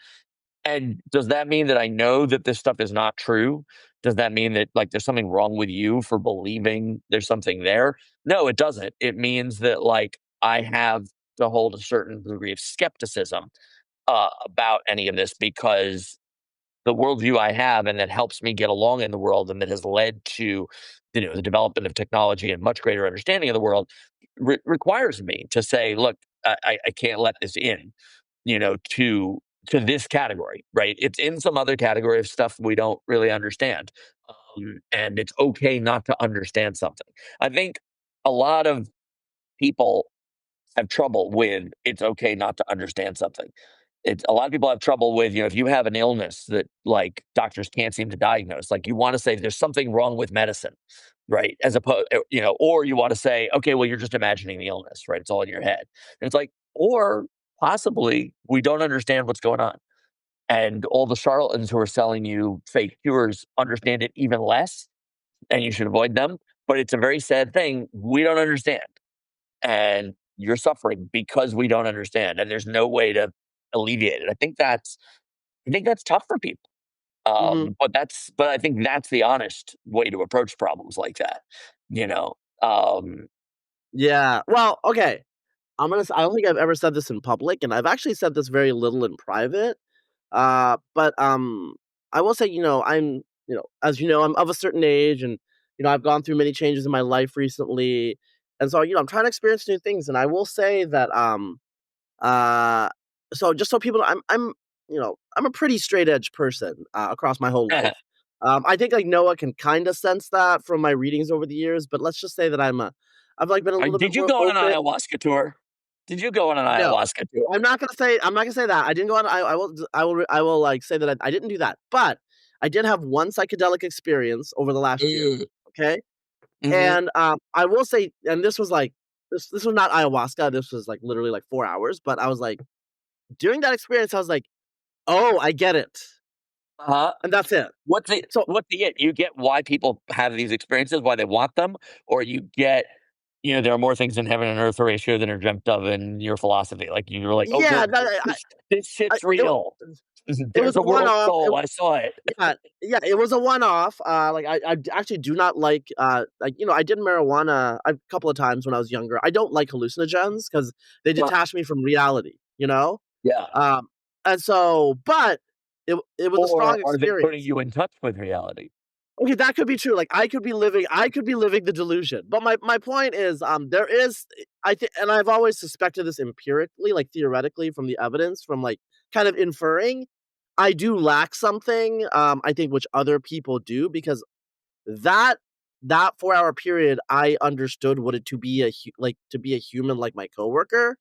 And does that mean that I know that this stuff is not true? Does that mean that like there's something wrong with you for believing there's something there? No, it doesn't. It means that like I have to hold a certain degree of skepticism about any of this because the worldview I have and that helps me get along in the world and that has led to the development of technology and much greater understanding of the world requires me to say, look, I can't let this in, to this category, right? It's in some other category of stuff we don't really understand. And it's okay not to understand something. I think a lot of people have trouble with it's okay not to understand something. It's a lot of people have trouble with, if you have an illness that like doctors can't seem to diagnose, like you want to say there's something wrong with medicine, right? As opposed, or you want to say, okay, well, you're just imagining the illness, right? It's all in your head. And it's like, or possibly we don't understand what's going on. And all the charlatans who are selling you fake cures understand it even less, and you should avoid them. But it's a very sad thing. We don't understand. And you're suffering because we don't understand. And there's no way to alleviate it. I think that's tough for people. Mhm. But I think that's the honest way to approach problems like that. You know. Yeah. Well, okay. I don't think I've ever said this in public, and I've actually said this very little in private. But I will say, as you know, I'm of a certain age, and I've gone through many changes in my life recently, and so I'm trying to experience new things. And I will say that uh, so just so people know, I'm a pretty straight edge person across my whole life. I think like Noah can kind of sense that from my readings over the years, but let's just say that I've like been a little bit Did you more go on an open. ayahuasca tour? Did you go on an No, ayahuasca tour? I'm not gonna say that. I didn't go on I will, like, say that I didn't do that, but I did have one psychedelic experience over the last year, Mm, okay? hmm. And, I will say and this was, like this was not ayahuasca, this was, like, literally, like, 4 hours, but I was like during that experience, I was like, "Oh, I get it." Uh-huh. And that's it. So What's the it? You get why people have these experiences, why they want them, or you get, there are more things in heaven and earth ratio than are dreamt of in your philosophy. Like you're like, oh, yeah, this shit's it real. it was There's a a world one-off. soul. I saw it. Yeah, yeah, it was a one-off, like, I actually do not like, I did marijuana a couple of times when I was younger. I don't like hallucinogens because they Huh. detach me from reality, you know? Yeah. Um, and so but it was a strong Or are they putting experience. you in touch with reality? Okay, that could be true, like, I could be living the delusion, but my point is, there is I think and I've always suspected this empirically, like, theoretically from the evidence, from, like, kind of inferring. I do lack something, I think which other people do because that that 4-hour period, I understood what it to be to be a human like my coworker.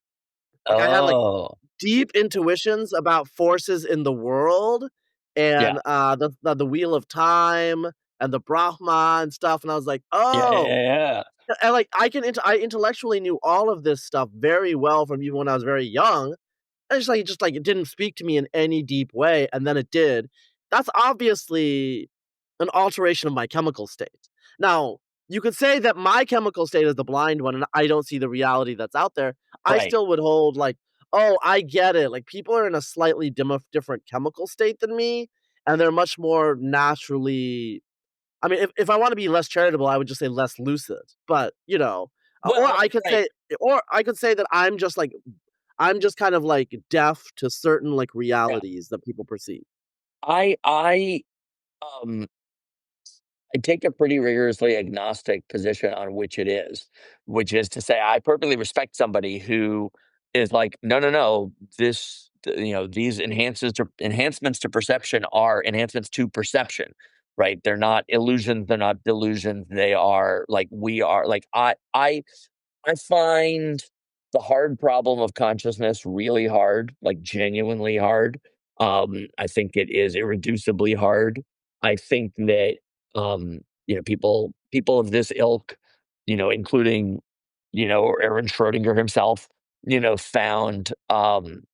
Like, I had, like, Oh, deep intuitions about forces in the world yeah. and, the wheel of time and the Brahma and stuff, and I was like, Yeah, yeah, "Oh." yeah. And, like, I intellectually knew all of this stuff very well from even when I was very young, and it just like, it didn't speak to me in any deep way, and then it did. That's obviously an alteration of my chemical state. Now, you could say that my chemical state is the blind one, and I don't see the reality that's out there. I Right. still would hold like, "Oh, I get it." Like, people are in a slightly different chemical state than me, and they're much more naturally I mean, if I wanna be less charitable, I would just say less lucid, but, or Well, right. I could say that I'm just kind of, like, deaf to certain, like, Yeah. realities that people perceive. I um I take a pretty rigorously agnostic position on which it is, which is to say I perfectly respect somebody who is like, no, no, no, these enhancements to perception are enhancements to perception, right? They're not illusions, they're not delusions, they are like we are like I find the hard problem of consciousness really hard, like genuinely hard. I think it is irreducibly hard. I think that people of this ilk, including Aaron Schrodinger himself, found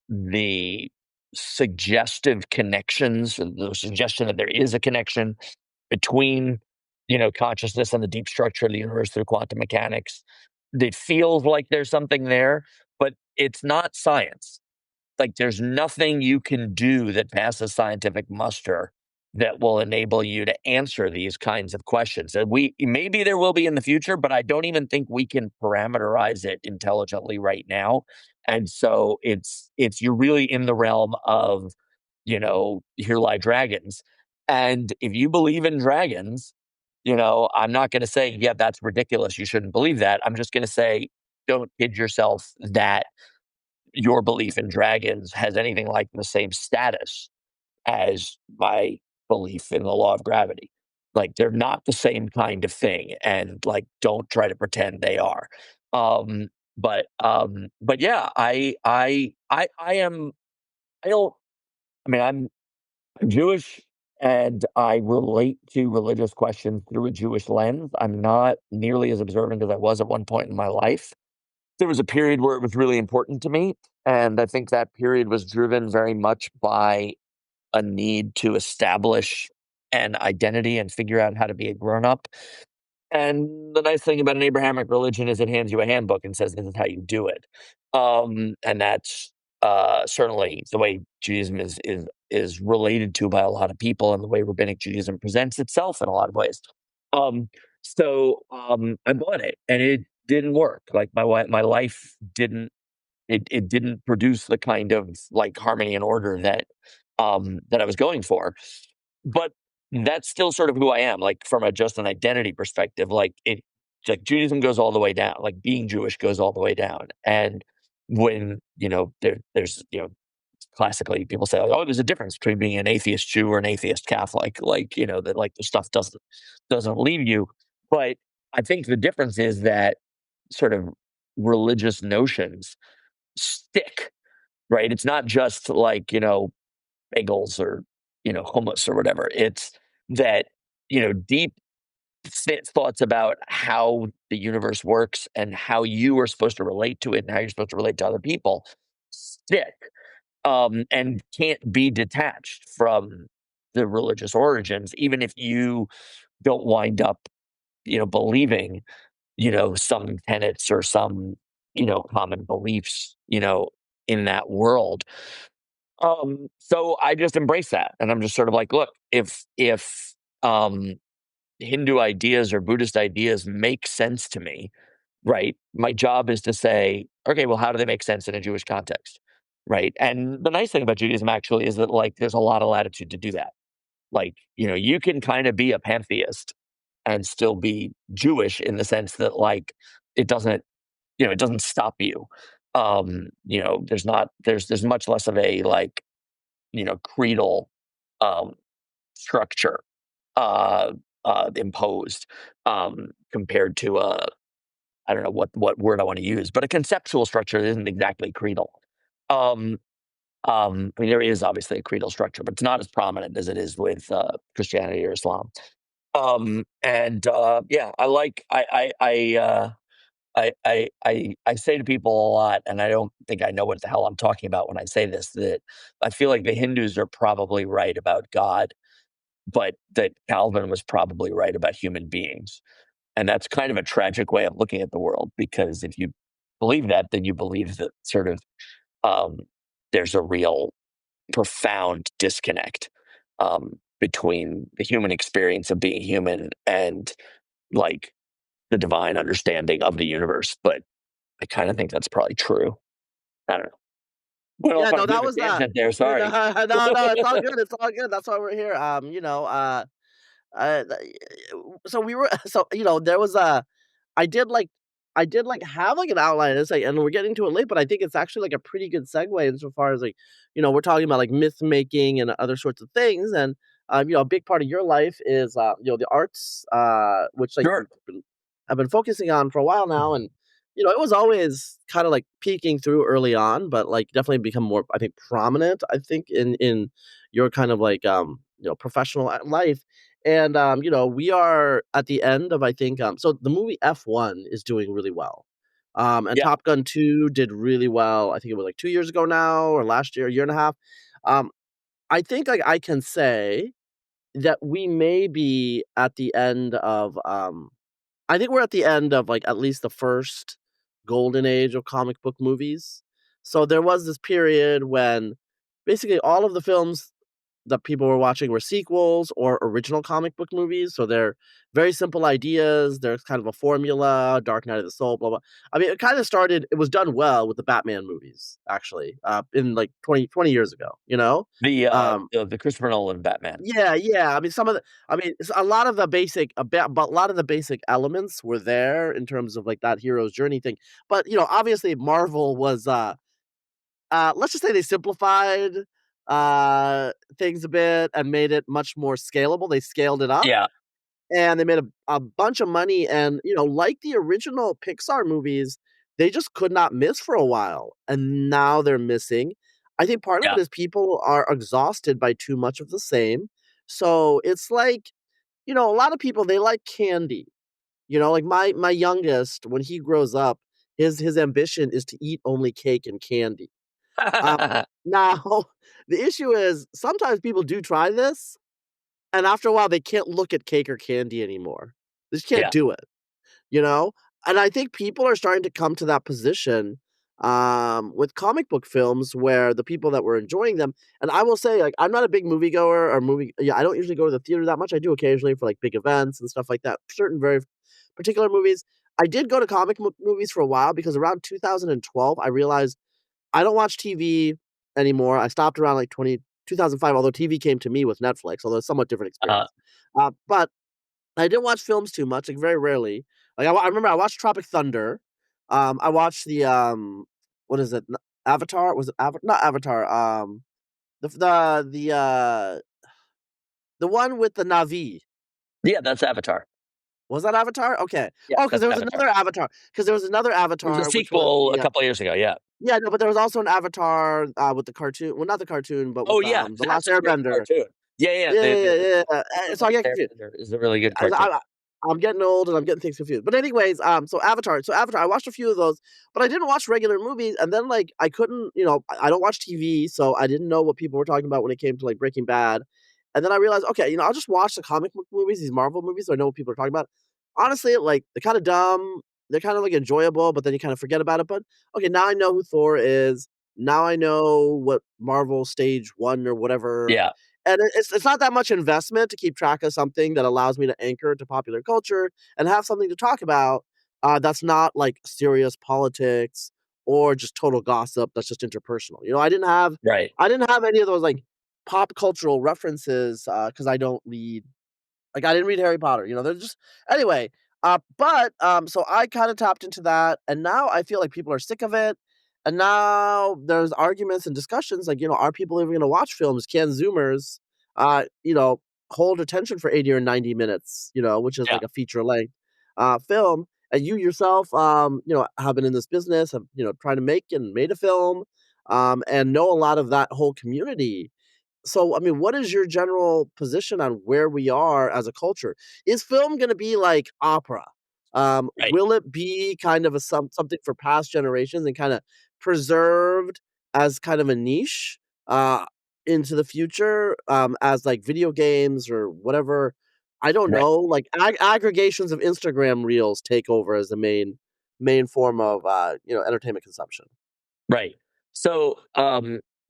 the suggestive connections, or the suggestion that there is a connection between consciousness and the deep structure of the universe through quantum mechanics. It feels like there's something there, but it's not science. Like there's nothing you can do that passes scientific muster that will enable you to answer these kinds of questions. And maybe there will be in the future, but I don't even think we can parameterize it intelligently right now. And so you're really in the realm of, here lie dragons. And if you believe in dragons, I'm not going to say, yeah, that's ridiculous, you shouldn't believe that. I'm just going to say, don't kid yourself that your belief in dragons has anything like the same status as my belief in the law of gravity. Like, they're not the same kind of thing, and like, don't try to pretend they are. But yeah, I am. I don't. I mean, I'm Jewish, and I relate to religious questions through a Jewish lens. I'm not nearly as observant as I was at one point in my life. There was a period where it was really important to me, and I think that period was driven very much by a need to establish an identity and figure out how to be a grown up. And the nice thing about an Abrahamic religion is it hands you a handbook and says this is how you do it. And that's certainly the way Judaism is related to by a lot of people, and the way Rabbinic Judaism presents itself in a lot of ways. I bought it, and it didn't work. Like, my life didn't it didn't produce the kind of like harmony and order that I was going for. But that's still sort of who I am, like, from just an identity perspective. Like, Judaism goes all the way down, like being Jewish goes all the way down. And when, there's, classically people say, like, oh, there's a difference between being an atheist Jew or an atheist Catholic, like, that, like, the stuff doesn't leave you. But I think the difference is that sort of religious notions stick, right? It's not just like, bagels or, hummus or whatever. It's that, deep thoughts about how the universe works and how you are supposed to relate to it and how you're supposed to relate to other people stick, and can't be detached from the religious origins, even if you don't wind up, believing, some tenets or some, common beliefs, in that world. So I just embrace that, and I'm just sort of like, look, if Hindu ideas or Buddhist ideas make sense to me, right? My job is to say, okay, well, how do they make sense in a Jewish context, right? And the nice thing about Judaism actually is that, like, there's a lot of latitude to do that. Like, you can kind of be a pantheist and still be Jewish, in the sense that, like, it doesn't, it doesn't stop you. There's much less of a, like, creedal um, structure uh, imposed, compared to I don't know what word I want to use, but a conceptual structure that isn't exactly creedal. Um, I mean, there is obviously a creedal structure, but it's not as prominent as it is with Christianity or Islam. Yeah, I say to people a lot, and I don't think I know what the hell I'm talking about when I say this, that I feel like the Hindus are probably right about God, but that Calvin was probably right about human beings. And that's kind of a tragic way of looking at the world, because if you believe that, then you believe that sort of um, there's a real profound disconnect between the human experience of being human and, like, the divine understanding of the universe. But I kind of think that's probably true. I don't know. Went Yeah, off on no, a bit that of a was tangent there. no, Sorry. no, it's all good. It's all good. That's why we're here. Th so we were so, there was a I did, like have, like, an outline, and say and we're getting to it late, but I think it's actually, like, a pretty good segue insofar as, like, we're talking about, like, myth making and other sorts of things, and, a big part of your life is, the arts, which, like, Sure. I've been focusing on for a while now, and, it was always kinda, like, peeking through early on, but, like, definitely become more, I think, prominent, I think, in your kind of, like, professional life. And, we are at the end of, I think, so the movie F1 is doing really well. And Yeah. Top Gun 2 did really well. I think it was like 2 years ago now, or last year, a year and a half. Um, I think, like, I can say that we may be at the end of, I think we're at the end of, like, at least the first golden age of comic book movies. So there was this period when basically all of the films that people were watching were sequels or original comic book movies. So they're very simple ideas. There's kind of a formula, Dark Knight of the Soul, blah blah. I mean, it kind of started. It was done well with the Batman movies, actually, in like 20 years ago. The Christopher Nolan Batman. Yeah. I mean, a lot of the basic elements were there in terms of like that hero's journey thing. But obviously, Marvel was let's just say they simplified things a bit and made it much more scalable. They scaled it up Yeah. and they made a bunch of money. And like the original Pixar movies, they just could not miss for a while, and now they're missing. I think part of Yeah. it is people are exhausted by too much of the same. So it's like, a lot of people, they like candy. Like my youngest, when he grows up, his ambition is to eat only cake and candy. Um, Now, the issue is sometimes people do try this, and after a while, they can't look at cake or candy anymore. They just can't Yeah. do it, you know? And I think people are starting to come to that position with comic book films where the people that were enjoying them, and I will say, like, I'm not a big moviegoer or I don't usually go to the theater that much. I do occasionally for like big events and stuff like that. Certain very particular movies. I did go to comic book movies for a while because around 2012, I realized I don't watch TV anymore. I stopped around like 2005, although TV came to me with Netflix, although it's a somewhat different uh, experience. But I didn't watch films too much, like very rarely. Like I remember I watched Tropic Thunder. I watched the what is it? Avatar? Was it Avatar? Not Avatar. The one with the Navi. yeah, that's Avatar. Was that Avatar? Okay. Yeah, Oh, because that's there was Avatar. another Avatar. Because there was another There was a Avatar, which was sequel a the couple of years ago. Yeah. yeah, no, but there was also an Avatar with the cartoon. Well, not the cartoon, but Oh with yeah, the Last that's a great Airbender. cartoon. Yeah, yeah. Yeah, The yeah, the, yeah, yeah. the So I Last get confused. Airbender is a really good I, cartoon. I, I'm getting old and I'm getting things confused. But anyways, so Avatar. So Avatar, I watched a few of those, but I didn't watch regular movies. And then like I couldn't, I don't watch TV, so I didn't know what people were talking about when it came to like Breaking Bad. And then I realized, okay, I'll just watch the comic book movies, these Marvel movies, so I know what people are talking about. Honestly, like they're kind of dumb. They're kind of like enjoyable, but then you kind of forget about it. But okay, now I know who Thor is. Now I know what Marvel Stage 1 or whatever, Yeah. and it's not that much investment to keep track of something that allows me to anchor to popular culture and have something to talk about, that's not like serious politics or just total gossip that's just interpersonal. Right. I didn't have any of those like pop cultural references because I don't read like, I didn't read Harry Potter, they're just anyway, so I kinda tapped into that, and now I feel like people are sick of it, and now there's arguments and discussions like, are people even gonna watch films? Can Zoomers, uh, you know, hold attention for 80 or 90 minutes, which is Yeah. like a feature length, film, and you yourself, have been in this business, have, trying to make and made a film, and know a lot of that whole community. So, I mean, what is your general position on where we are as a culture? Is film gonna be like opera? Right. Will it be kind of something for past generations and kinda preserved as kind of a niche, uh, into the future, as, like, video games or whatever? I don't Right. know, like, aggregations of Instagram reels take over as the main form of, entertainment consumption. Right. So,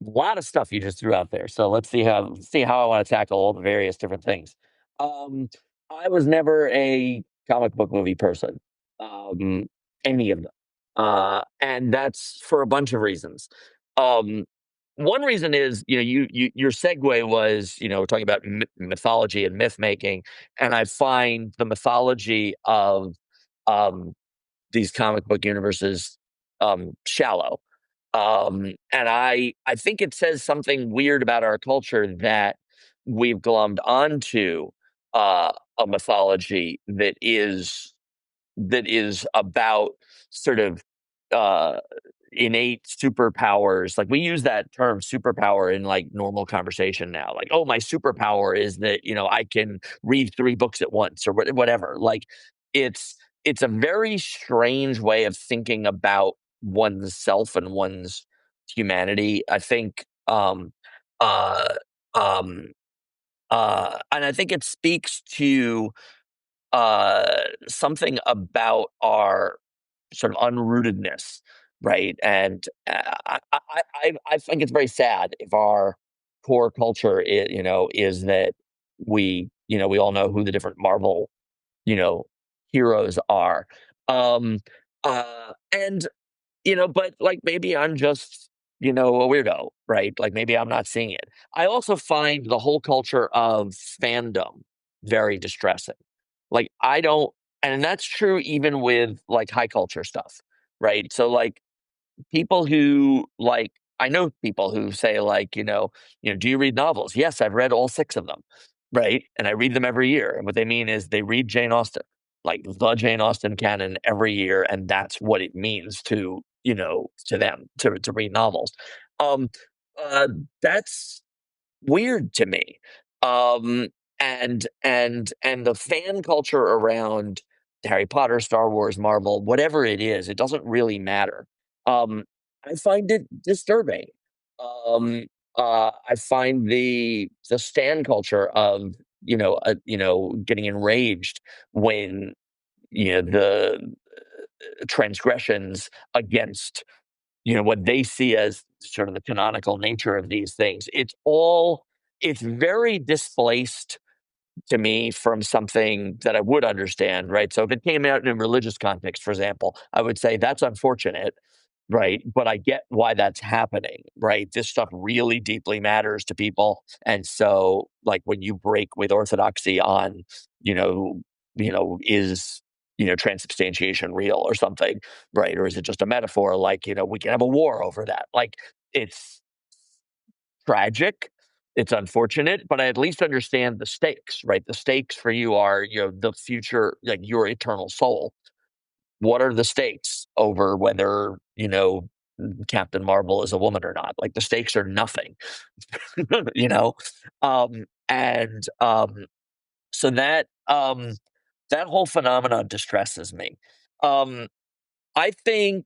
lot of stuff you just threw out there. So let's see how I want to tackle all the various different things. Um, I was never a comic book movie person. Um, any of them. And that's for a bunch of reasons. Um, one reason is, your segue was, we're talking about mythology and myth making, and I find the mythology of um, these comic book universes shallow. And I think it says something weird about our culture that we've glommed onto a mythology that is about sort of uh, innate superpowers. Like we use that term superpower in like normal conversation now. Like, oh, my superpower is that I can read 3 books at once or whatever. Like, it's a very strange way of thinking about one's self and one's humanity. I think, uh, um, and I think it speaks to something about our sort of unrootedness, right? And I think it's very sad if our core culture is that we all know who the different Marvel heroes are. Um, and but like maybe I'm just a weirdo, right? Like maybe I'm not seeing it. I also find the whole culture of fandom very distressing. Like I don't, and that's true even with like high culture stuff, right? So like people who like I know people who say like, do you read novels? Yes, I've read all six of them, right? And I read them every year. And what they mean is they read Jane Austen, like the Jane Austen canon every year, and that's what it means to them to read novels. Um, uh, that's weird to me. Um, and the fan culture around Harry Potter, Star Wars, Marvel, whatever it is, it doesn't really matter. Um, I find it disturbing. I find the stan culture of getting enraged when the transgressions against what they see as sort of the canonical nature of these things. It's very displaced to me from something that I would understand, right? So if it came out in a religious context, for example, I would say that's unfortunate, right? But I get why that's happening, right? This stuff really deeply matters to people. And so like when you break with orthodoxy on, you know, is transubstantiation real or something, right? Or is it just a metaphor? Like, we can have a war over that. Like it's tragic. It's unfortunate, but I at least understand the stakes, right? The stakes for you are, the future, like your eternal soul. What are the stakes over whether, Captain Marvel is a woman or not? Like the stakes are nothing, you know? And so that whole phenomenon distresses me. Um, I think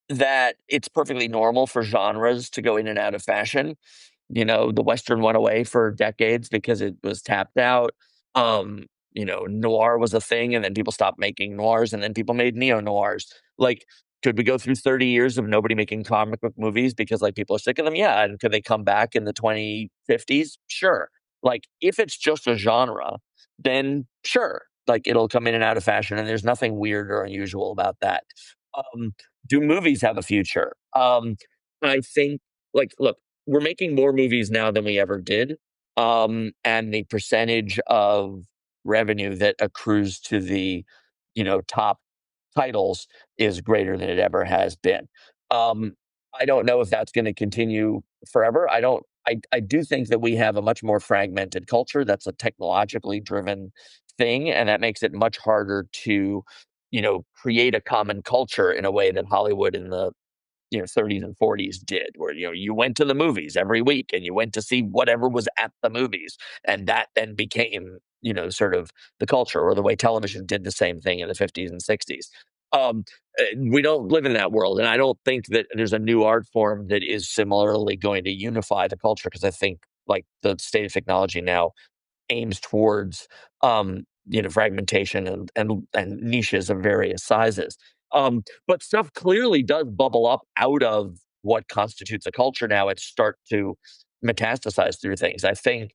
that it's perfectly normal for genres to go in and out of fashion. The Western went away for decades because it was tapped out. Noir was a thing, and then people stopped making noirs, and then people made neo noirs. Like, could we go through 30 years of nobody making comic book movies because like people are sick of them? Yeah. And could they come back in the 2050s? Sure. Like, if it's just a genre, then sure. Like it'll come in and out of fashion, and there's nothing weird or unusual about that. Um, do movies have a future? I think, like, look, we're making more movies now than we ever did. And the percentage of revenue that accrues to the, top titles is greater than it ever has been. Um, I don't know if that's going to continue forever. I do think that we have a much more fragmented culture that's a technologically driven thing, and that makes it much harder to, create a common culture in a way that Hollywood in the 30s and 40s did, where you went to the movies every week and you went to see whatever was at the movies, and that then became sort of the culture, or the way television did the same thing in the 50s and 60s. We don't live in that world, and I don't think that there's a new art form that is similarly going to unify the culture, because I think like the state of technology now aims towards fragmentation and niches of various sizes. But stuff clearly does bubble up out of what constitutes a culture now and start to metastasize through things. I think,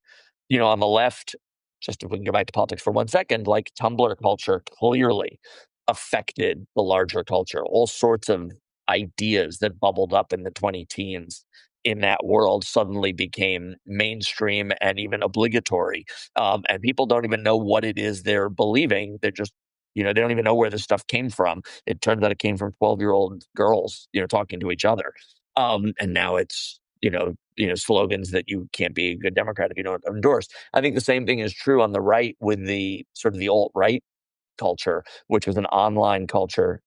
on the left, just if we can go back to politics for 1 second, like Tumblr culture clearly affected the larger culture. All sorts of ideas that bubbled up in the 20 teens in that world suddenly became mainstream and even obligatory. And people don't even know what it is they're believing. They're just, they don't even know where this stuff came from. It turns out it came from 12-year-old girls, talking to each other. And now it's, slogans that you can't be a good Democrat if you don't endorse. I think the same thing is true on the right with the sort of the alt-right culture, which was an online culture,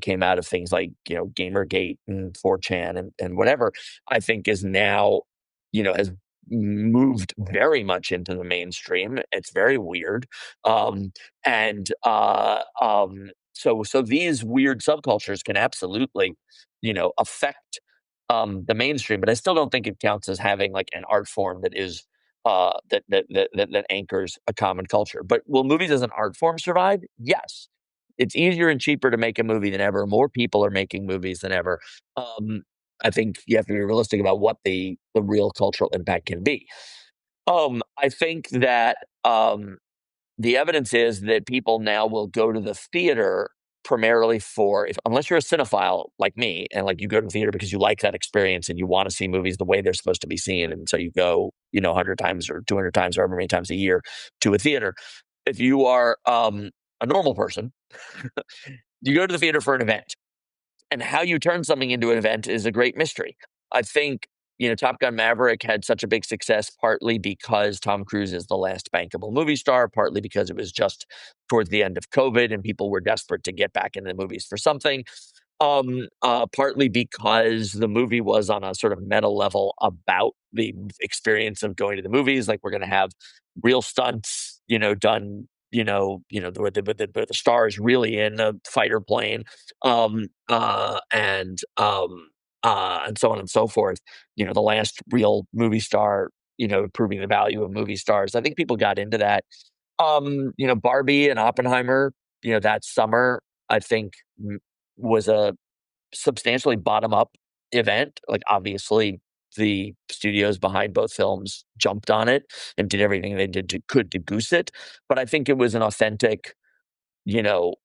came out of things like, Gamergate and 4chan and whatever. I think is now, has moved very much into the mainstream. It's very weird. And so these weird subcultures can absolutely, affect the mainstream, but I still don't think it counts as having like an art form that is that anchors a common culture. But will movies as an art form survive? Yes. It's easier and cheaper to make a movie than ever. More people are making movies than ever. I think you have to be realistic about what the real cultural impact can be. I think that the evidence is that people now will go to the theater primarily unless you're a cinephile like me, and like you go to the theater because you like that experience and you want to see movies the way they're supposed to be seen, and so you go, 100 times or 200 times or however many times a year to a theater. If you are a normal person, you go to the theater for an event, and how you turn something into an event is a great mystery. I think, Top Gun Maverick had such a big success partly because Tom Cruise is the last bankable movie star, partly because it was just towards the end of COVID and people were desperate to get back into the movies for something. Partly because the movie was on a sort of meta level about the experience of going to the movies. Like, we're going to have real stunts, done, where the star is really in a fighter plane, and so on and so forth. The last real movie star, proving the value of movie stars. I think people got into that. Barbie and Oppenheimer, that summer, I think was a substantially bottom up event. Like, obviously, the studios behind both films jumped on it and did everything they could to goose it. But I think it was an authentic, you know,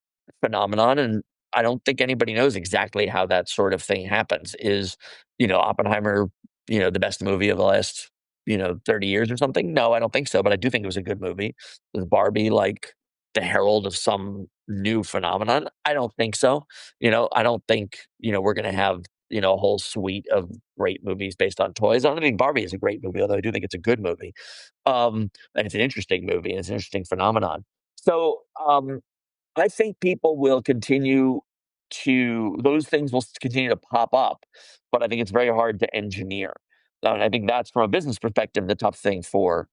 phenomenon. And I don't think anybody knows exactly how that sort of thing happens. Is, Oppenheimer, the best movie of the last, 30 years or something? No, I don't think so. But I do think it was a good movie. Was Barbie like the herald of some new phenomenon? I don't think so. I don't think, we're going to have, a whole suite of great movies based on toys. I don't think Barbie is a great movie, although I do think it's a good movie. And it's an interesting movie and it's an interesting phenomenon. So, I think people will continue those things will continue to pop up, but I think it's very hard to engineer. And I think that's, from a business perspective, the tough thing for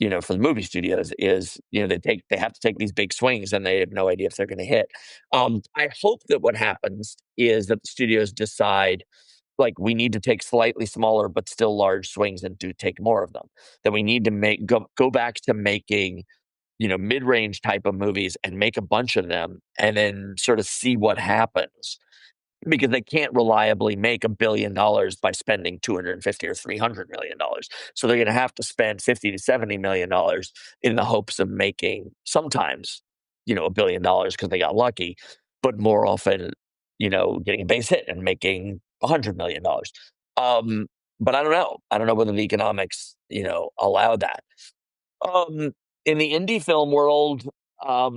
the movie studios is, they have to take these big swings and they have no idea if they're going to hit. I hope that what happens is that the studios decide, like, we need to take slightly smaller but still large swings and do take more of them. That we need to go back to making, mid-range type of movies and make a bunch of them and then sort of see what happens, because they can't reliably make $1 billion by spending 250 or $300 million. So they're going to have to spend 50 to $70 million in the hopes of making sometimes, $1 billion because they got lucky, but more often, getting a base hit and making $100 million. But I don't know. I don't know whether the economics, allow that. Um, in the indie film world, I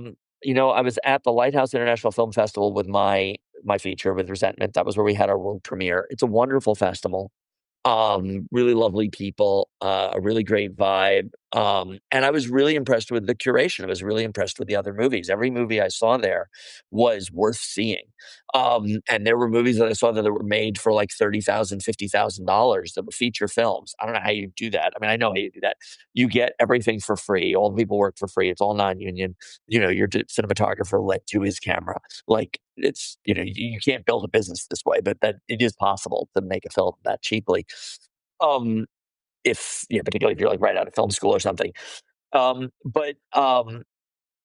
was at the Lighthouse International Film Festival with my feature with Resentment. That was where we had our world premiere. It's a wonderful festival. Really lovely people, a really great vibe. And I was really impressed with the curation. I was really impressed with the other movies. Every movie I saw there was worth seeing. And there were movies that I saw that were made for like $30,000, $50,000 that were feature films. I don't know how you do that. I mean, I know how you do that. You get everything for free. All the people work for free. It's all non-union. Your cinematographer lent to his camera. Like, it's, you can't build a business this way, but that it is possible to make a film that cheaply. If, particularly if you're like right out of film school or something. But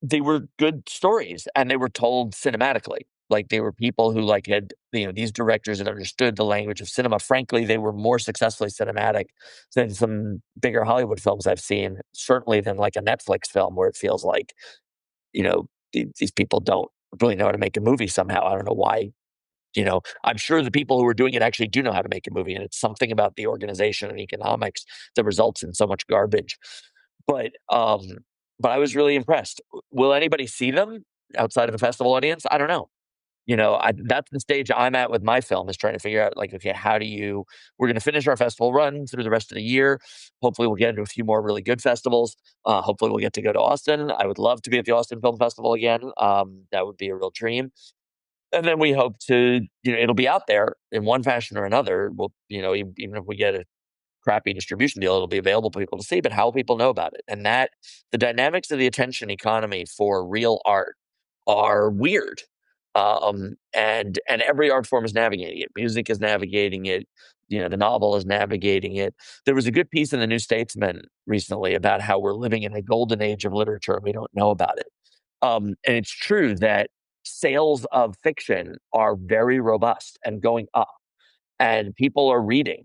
they were good stories and they were told cinematically. Like, they were people who had, these directors that understood the language of cinema. Frankly, they were more successfully cinematic than some bigger Hollywood films I've seen, certainly than like a Netflix film where it feels like, these people don't really know how to make a movie somehow. I don't know why. I'm sure the people who are doing it actually do know how to make a movie, and it's something about the organization and economics that results in so much garbage. But I was really impressed. Will anybody see them outside of a festival audience? I don't know. That's the stage I'm at with my film, is trying to figure out, like, okay, we're going to finish our festival run through the rest of the year. Hopefully we'll get into a few more really good festivals. Hopefully we'll get to go to Austin. I would love to be at the Austin Film Festival again. That would be a real dream. And then we hope to, it'll be out there in one fashion or another. We'll, even if we get a crappy distribution deal, it'll be available for people to see, but how will people know about it? And that the dynamics of the attention economy for real art are weird. And every art form is navigating it. Music is navigating it. The novel is navigating it. There was a good piece in the New Statesman recently about how we're living in a golden age of literature and we don't know about it. And it's true that sales of fiction are very robust and going up. and people are reading.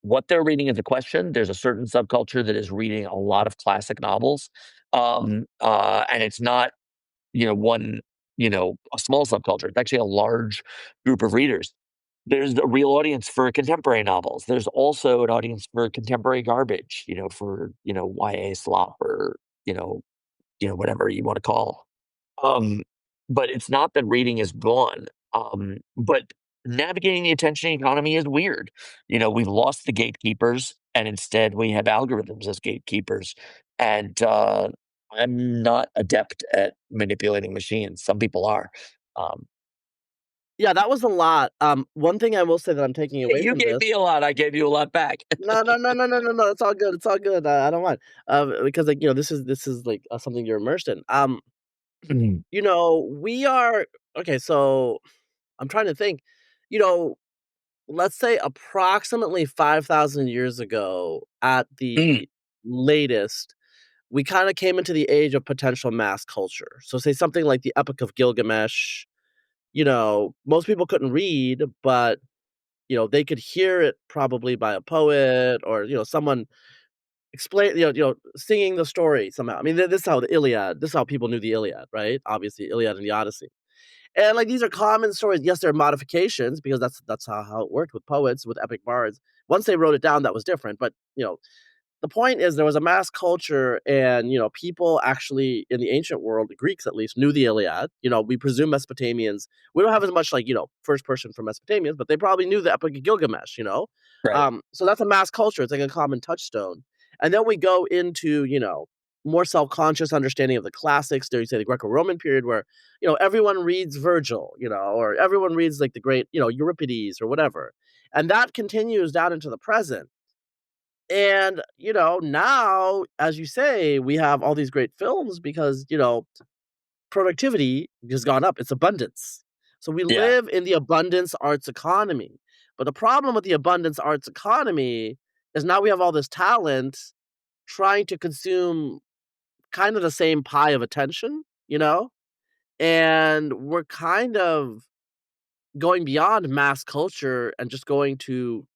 What they're reading is a question. There's a certain subculture that is reading a lot of classic novels, and it's not one a small subculture. It's actually a large group of readers. There's a real audience for contemporary novels. There's also an audience for contemporary garbage, for YA slop or whatever you want to call. Um, but it's not that reading is gone. But navigating the attention economy is weird. We've lost the gatekeepers, and instead we have algorithms as gatekeepers. And I'm not adept at manipulating machines. Some people are. Um, Yeah, that was a lot. One thing I will say that I'm taking away you from gave this. me a lot. I gave you a lot back. No, no, no, no, no, no, no. It's all good. It's all good. I don't mind. Because like this is like something you're immersed in. Mm, We are okay. So I'm trying to think. You know, let's say approximately 5,000 years ago, at mm, the latest, we kind of came into the age of potential mass culture. So say something like the Epic of Gilgamesh. Most people couldn't read, but they could hear it probably by a poet or someone explain singing the story somehow. I mean, this is how the Iliad. This is how people knew the Iliad, right? Obviously, Iliad and the Odyssey. And like these are common stories. Yes, there are modifications because that's how it worked with poets, with epic bards. Once they wrote it down, that was different. But the point is there was a mass culture, and people actually in the ancient world, the Greeks at least, knew the Iliad. We presume Mesopotamians. We don't have as much like first person from Mesopotamians, but they probably knew the Epic of Gilgamesh. right. So that's a mass culture. It's like a common touchstone. And then we go into more self-conscious understanding of the classics during, say, the Greco-Roman period, where everyone reads Virgil, or everyone reads like the great Euripides or whatever, and that continues down into the present. And, now, as you say, we have all these great films because, productivity has gone up. It's abundance. So we Yeah. live in the abundance arts economy. But the problem with the abundance arts economy is now we have all this talent trying to consume kind of the same pie of attention. And we're kind of going beyond mass culture and just going to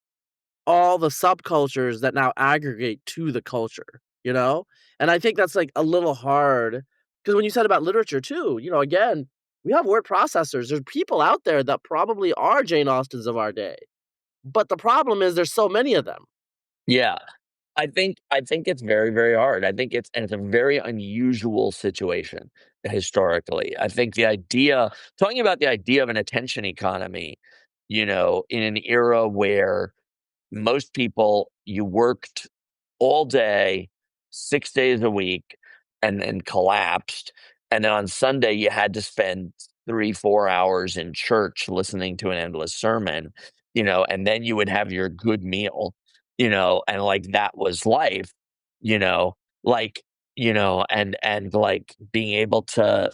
all the subcultures that now aggregate to the culture? And I think that's, like, a little hard because when you said about literature too, again, we have word processors. There's people out there that probably are Jane Austens of our day, but the problem is there's so many of them. Yeah. I think it's very, very hard. It's a very unusual situation historically. I think talking about the idea of an attention economy, in an era where most people, you worked all day, 6 days a week, and then collapsed. And then on Sunday, you had to spend 3, 4 hours in church listening to an endless sermon, and then you would have your good meal, and like that was life, you know, like, and like being able to,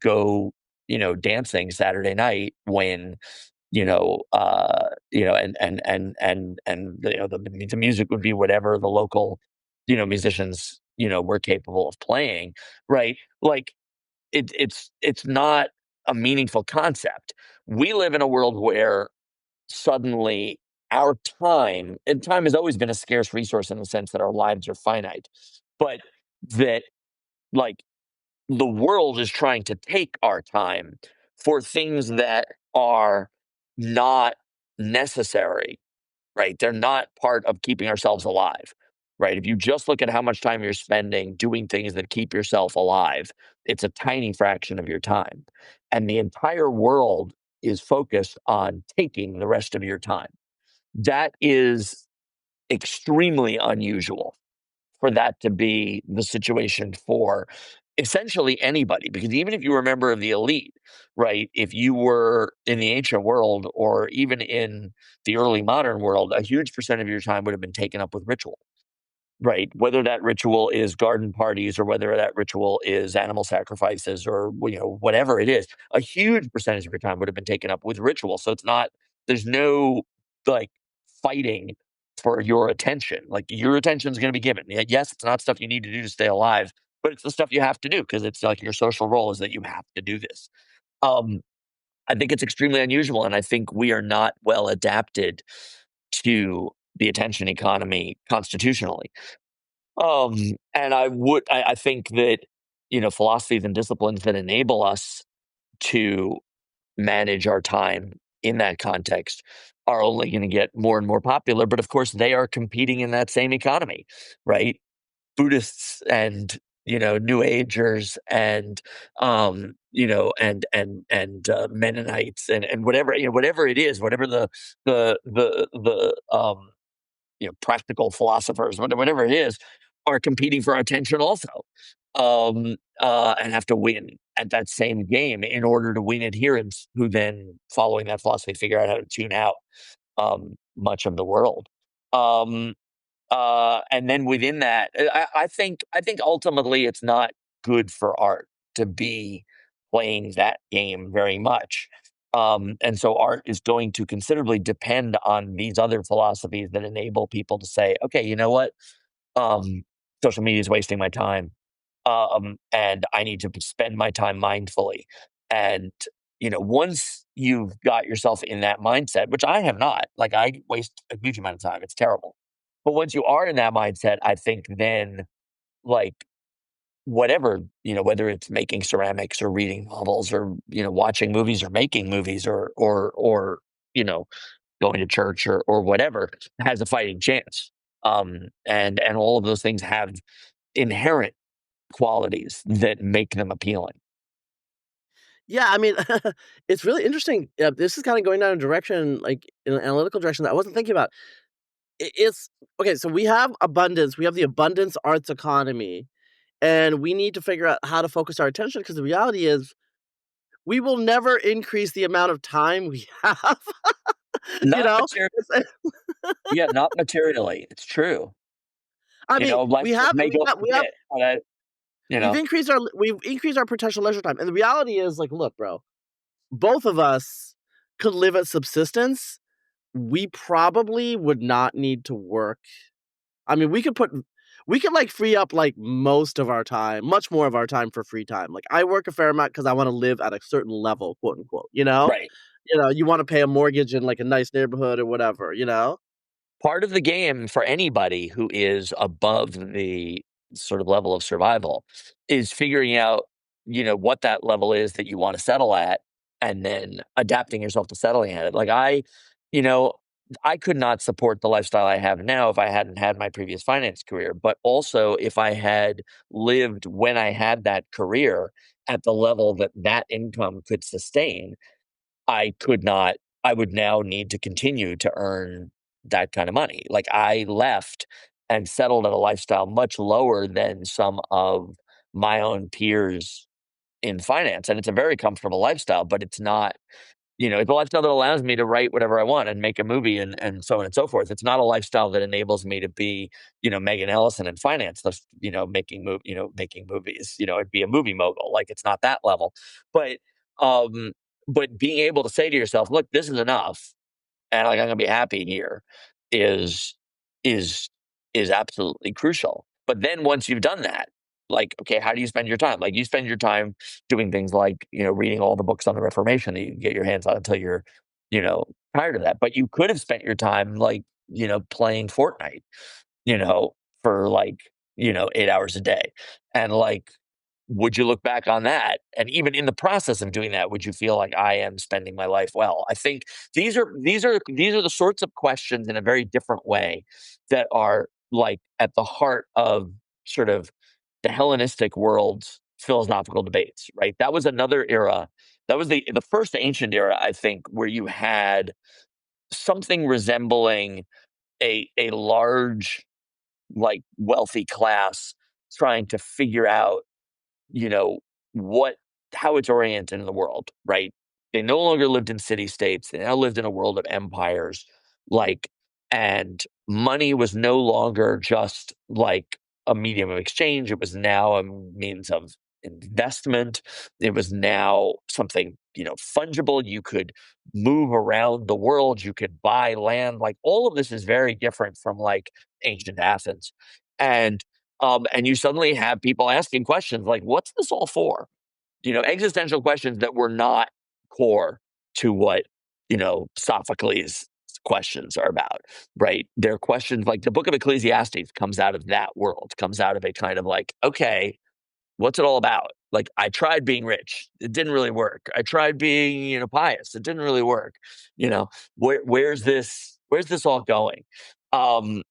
go, dancing Saturday night when and the music would be whatever the local, musicians, were capable of playing, right? Like it's not a meaningful concept. We live in a world where suddenly our time, and time has always been a scarce resource in the sense that our lives are finite, but that like the world is trying to take our time for things that are not necessary, right? They're not part of keeping ourselves alive, right? If you just look at how much time you're spending doing things that keep yourself alive, it's a tiny fraction of your time. And the entire world is focused on taking the rest of your time. That is extremely unusual for that to be the situation for essentially anybody. Because even if you were a member of the elite, right, if you were in the ancient world or even in the early modern world, a huge percent of your time would have been taken up with ritual. Right, whether that ritual is garden parties or whether that ritual is animal sacrifices or whatever it is, a huge percentage of your time would have been taken up with ritual. So there's no like fighting for your attention. Like your attention is going to be given. Yes, it's not stuff you need to do to stay alive, but it's the stuff you have to do because it's like your social role is that you have to do this. Um, I think it's extremely unusual, and I think we are not well adapted to the attention economy constitutionally. And I think that, philosophies and disciplines that enable us to manage our time in that context are only going to get more and more popular. But of course, they are competing in that same economy, right? Buddhists and New Agers and Mennonites and whatever whatever it is, whatever the practical philosophers, whatever it is, are competing for our attention also, and have to win at that same game in order to win adherents who then, following that philosophy, figure out how to tune out much of the world. Um, and then within that, I think ultimately it's not good for art to be playing that game very much. And so art is going to considerably depend on these other philosophies that enable people to say, okay, you know what? Um, Social media is wasting my time. And I need to spend my time mindfully. And, once you've got yourself in that mindset, which I have not, like I waste a huge amount of time. It's terrible. But once you are in that mindset, I think then, like, whatever, whether it's making ceramics or reading novels or, watching movies or making movies or, you know, going to church or whatever, has a fighting chance. And all of those things have inherent qualities that make them appealing. Yeah, I mean, it's really interesting. This is kind of going down a direction, like in an analytical direction that I wasn't thinking about. It's okay. So we have abundance. We have the abundance arts economy, and we need to figure out how to focus our attention because the reality is we will never increase the amount of time we have. you Not know, material, It's- yeah, not materially. It's true. I mean, Life may go up a we have bit, but you know, we've increased our potential leisure time, and the reality is, like, look, bro, both of us could live at subsistence. We probably would not need to work. I mean, we could, like, free up, like, most of our time, much more of our time for free time. Like, I work a fair amount because I wanna live at a certain level, quote, unquote, you know? right. You wanna pay a mortgage in, like, a nice neighborhood or whatever, you know? Part of the game for anybody who is above the sort of level of survival is figuring out, what that level is that you want to settle at and then adapting yourself to settling at it. Like you know, I could not support the lifestyle I have now if I hadn't had my previous finance career, but also if I had lived when I had that career at the level that that income could sustain, I could not I would now need to continue to earn that kind of money. Like, I left and settled at a lifestyle much lower than some of my own peers in finance, and it's a very comfortable lifestyle, but it's not, it's a lifestyle that allows me to write whatever I want and make a movie and so on and so forth. It's not a lifestyle that enables me to be, Megan Ellison in finance, just, making movies, and be a movie mogul. Like, it's not that level. But um but being able to say to yourself, look, this is enough, and like I'm gonna be happy here is is is absolutely crucial. But then once you've done that, like, okay, how do you spend your time? Like, you spend your time doing things like, reading all the books on the Reformation that you can get your hands on until you're, you know, tired of that. But you could have spent your time like, playing Fortnite, you know, for like, 8 hours a day. And like, would you look back on that? And even in the process of doing that, would you feel like I am spending my life well? I think these are the sorts of questions in a very different way that are like at the heart of sort of the Hellenistic world's philosophical debates, right? That was another era. That was the first ancient era, I think, where you had something resembling a large, like, wealthy class trying to figure out, you know, what how it's oriented in the world, right? They no longer lived in city states. They now lived in a world of empires. Like, and money was no longer just like a medium of exchange. It was now a means of investment. It was now something, fungible. You could move around the world. You could buy land. Like, all of this is very different from like ancient Athens. And you suddenly have people asking questions like, what's this all for? Existential questions that were not core to what, Sophocles' questions are about, right? They're questions like the book of Ecclesiastes comes out of that world, comes out of a kind of like, okay, what's it all about? Like, I tried being rich. It didn't really work. I tried being, pious. It didn't really work. Where's this all going? Um,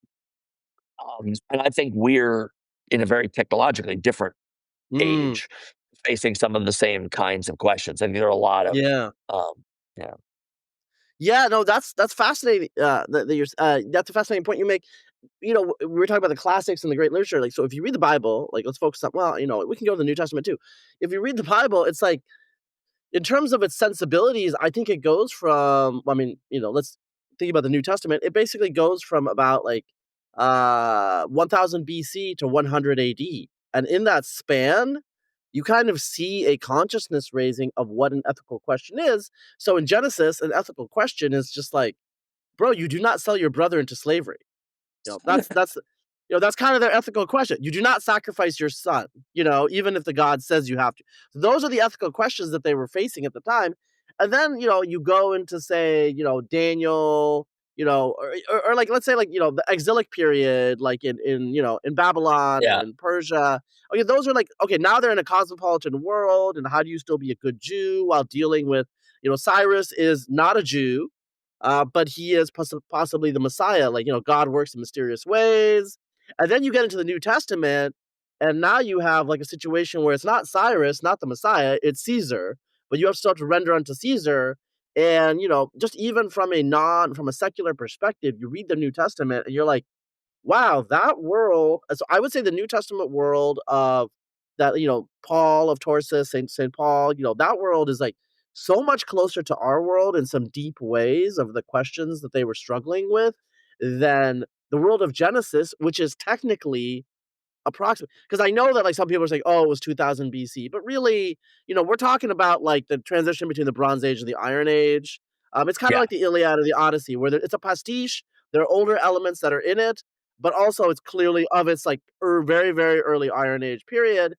and I think we're in a very technologically different Mm, age, facing some of the same kinds of questions. I think there are a lot of, yeah. yeah, Yeah, no, that's fascinating. That's a fascinating point you make. We were talking about the classics and the great literature. Like, so if you read the Bible, like, let's focus on. Well, we can go to the New Testament too. If you read the Bible, it's like in terms of its sensibilities, I think it goes from. I mean, let's think about the New Testament. It basically goes from about like 1000 BC to 100 AD, and in that span, you kind of see a consciousness raising of what an ethical question is. So in Genesis, an ethical question is just like, bro, you do not sell your brother into slavery. That's kind of their ethical question. You do not sacrifice your son, even if the God says you have to. So those are the ethical questions that they were facing at the time. And then, you go into say, Daniel, or like let's say like, the exilic period, like in Babylon and yeah, in Persia. Okay, those are like, okay, now they're in a cosmopolitan world, and how do you still be a good Jew while dealing with, Cyrus is not a Jew, but he is possibly the Messiah. Like, God works in mysterious ways. And then you get into the New Testament, and now you have like a situation where it's not Cyrus, not the Messiah, it's Caesar, but you have still to render unto Caesar. And, just even from a secular perspective, you read the New Testament and you're like, wow, that world. So I would say the New Testament world of that, Paul of Tarsus, Saint Paul, that world is like so much closer to our world in some deep ways of the questions that they were struggling with than the world of Genesis, which is technically approximate. Because I know that like some people are saying, oh, it was 2000 BC, but really, we're talking about like the transition between the Bronze Age and the Iron Age. It's kind of yeah. like the Iliad or the Odyssey, where it's a pastiche. There are older elements that are in it, but also it's clearly of its like very, very early Iron Age period.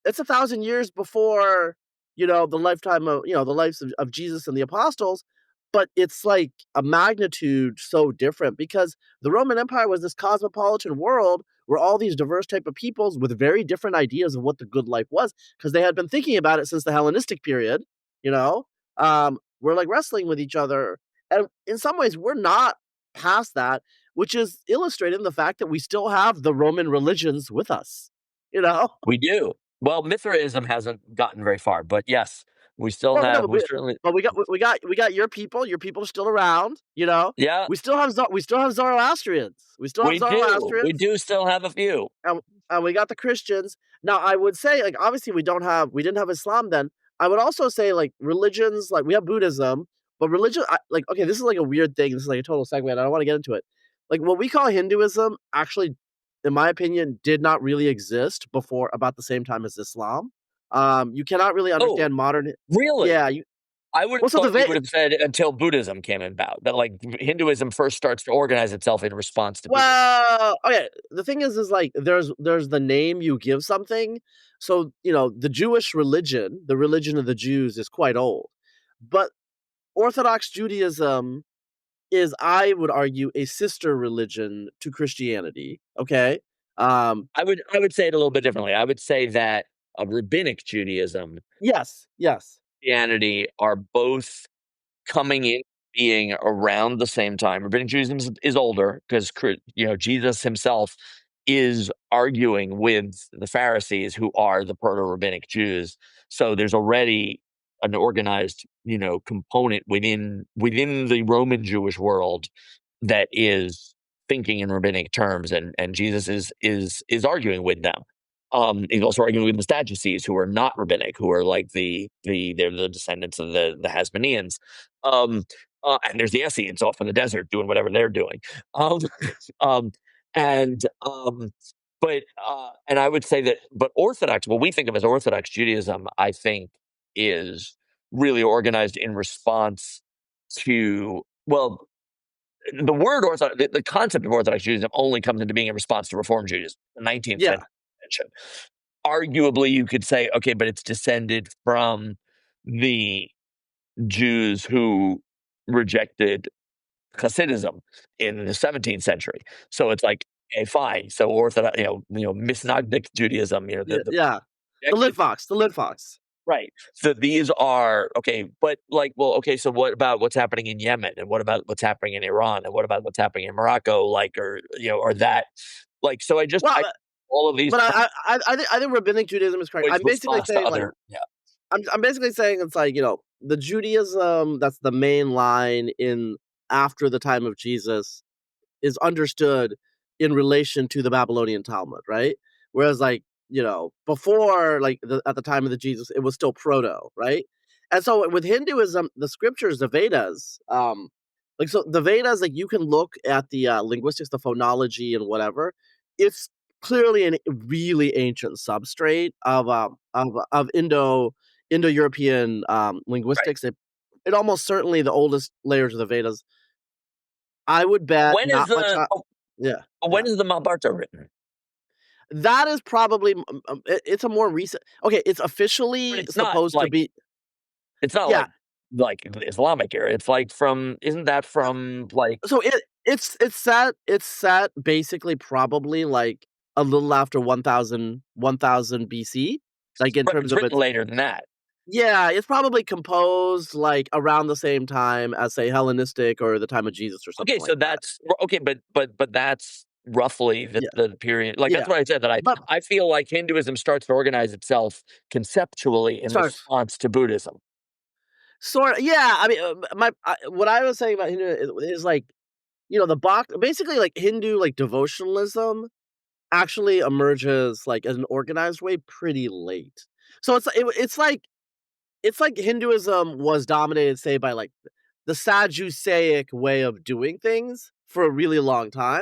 It's 1,000 years before, the lifetime of, the lives of Jesus and the apostles, but it's like a magnitude so different because the Roman Empire was this cosmopolitan world where all these diverse type of peoples with very different ideas of what the good life was, because they had been thinking about it since the Hellenistic period, you know, we're like wrestling with each other. And in some ways, we're not past that, which is illustrated in the fact that we still have the Roman religions with us, you know? We do. Well, Mithraism hasn't gotten very far, but yes, we still Well, no, have. but We certainly, we got your people. Your people are still around. yeah, We still have Zoroastrians. We still have we do. We Zoroastrians, do still have a few. and we got the Christians. Now, I would say, like, obviously, we didn't have Islam then. I would also say, like, religions, like we have Buddhism, but religion, like, okay, this is like a weird thing. This is like a total segue. And I don't want to get into it. Like, what we call Hinduism, actually, in my opinion, did not really exist before about the same time as Islam. You cannot really Oh, understand modern. really? Yeah, I would well, have so the thought you would have said until Buddhism came about that like Hinduism first starts to organize itself in response to Buddhism. Well, okay. The thing is like there's the name you give something. So, the Jewish religion, the religion of the Jews is quite old. But Orthodox Judaism is, I would argue, a sister religion to Christianity. Okay? Um, I would say it a little bit differently. I would say that rabbinic Judaism, yes, yes. Christianity are both coming in being around the same time. Rabbinic Judaism is older because Jesus himself is arguing with the Pharisees, who are the proto-rabbinic Jews. So there's already an organized component within the Roman Jewish world that is thinking in rabbinic terms, and Jesus is arguing with them. He's also arguing with the Sadducees, who are not rabbinic, who are like they're the descendants of the Hasmoneans. Um, and there's the Essenes off in the desert doing whatever they're doing. Um, um, and and I would say that, but Orthodox, what we think of as Orthodox Judaism, I think is really organized in response to, well, the word Orthodox, the concept of Orthodox Judaism only comes into being in response to Reform Judaism, the 19th Yeah. century. Arguably, you could say, okay, but it's descended from the Jews who rejected Hasidism in the 17th century. So it's like, okay, fine. So Orthodox, Misnagdic Judaism, Yeah, yeah. The Lit Fox, the Lit Fox. right. So these are okay, but like, well, okay. So what about what's happening in Yemen, and what about what's happening in Iran, and what about what's happening in Morocco, like, or that, like, so Well, all of these but I think rabbinic Judaism is correct. points I'm basically response to saying like other, yeah, I'm basically saying it's like, the Judaism that's the main line in after the time of Jesus is understood in relation to the Babylonian Talmud, right? Whereas like, before like at the time of the Jesus, it was still proto, right? And so with Hinduism, the scriptures, the Vedas, like so the Vedas, like you can look at the linguistics, the phonology and whatever. It's clearly a really ancient substrate of Indo-European right. linguistics. It almost certainly the oldest layers of the Vedas. I would bet When is not much the yeah, when yeah. is the Mahabharata written? That is probably it's a more recent okay, it's But officially supposed to be it's not yeah. like the Islamic era. It's like from, isn't that from like, So it's set basically probably like a little after 1000 BC, like in right, terms it's of written its later than that. yeah, it's probably composed like around the same time as say Hellenistic or the time of Jesus or Okay, something like so that. that's okay, but that's roughly Yeah, the period. Like, that's yeah. what I said, that But I feel like Hinduism starts to organize itself conceptually in sorry. response to Buddhism. Sort of, yeah. I mean, what I was saying about Hindu is like, the basically like Hindu like devotionalism actually emerges like in an organized way pretty late. So it's like Hinduism was dominated, say, by like the Sadduceic way of doing things for a really long time,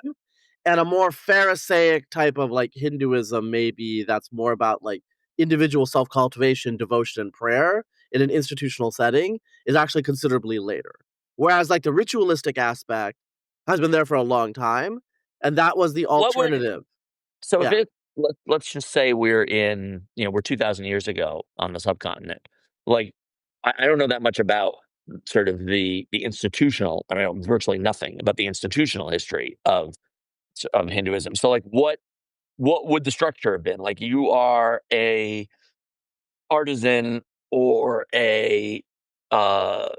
and a more Pharisaic type of like Hinduism, maybe that's more about like individual self cultivation, devotion, and prayer in an institutional setting, is actually considerably later. Whereas like the ritualistic aspect has been there for a long time, and that was the What would alternative. so if Yeah. it let's just say we're 2,000 years ago on the subcontinent. Like, I don't know that much about sort of the institutional. I know virtually nothing about the institutional history of Hinduism. So like, what would the structure have been? Like, you are a artisan or uh,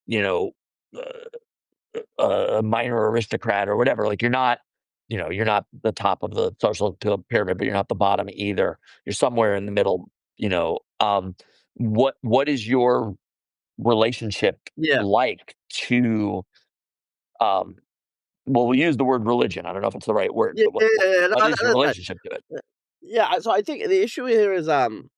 you know, a minor aristocrat or whatever. Like, you're not the top of the social pyramid, but you're not the bottom either. You're somewhere in the middle. What is your relationship Yeah. like to, um, well, we use the word religion. I don't know if it's the right word, Yeah, but yeah, yeah, yeah, no, what is your that's fine. relationship to it? Yeah, so I think the issue here is the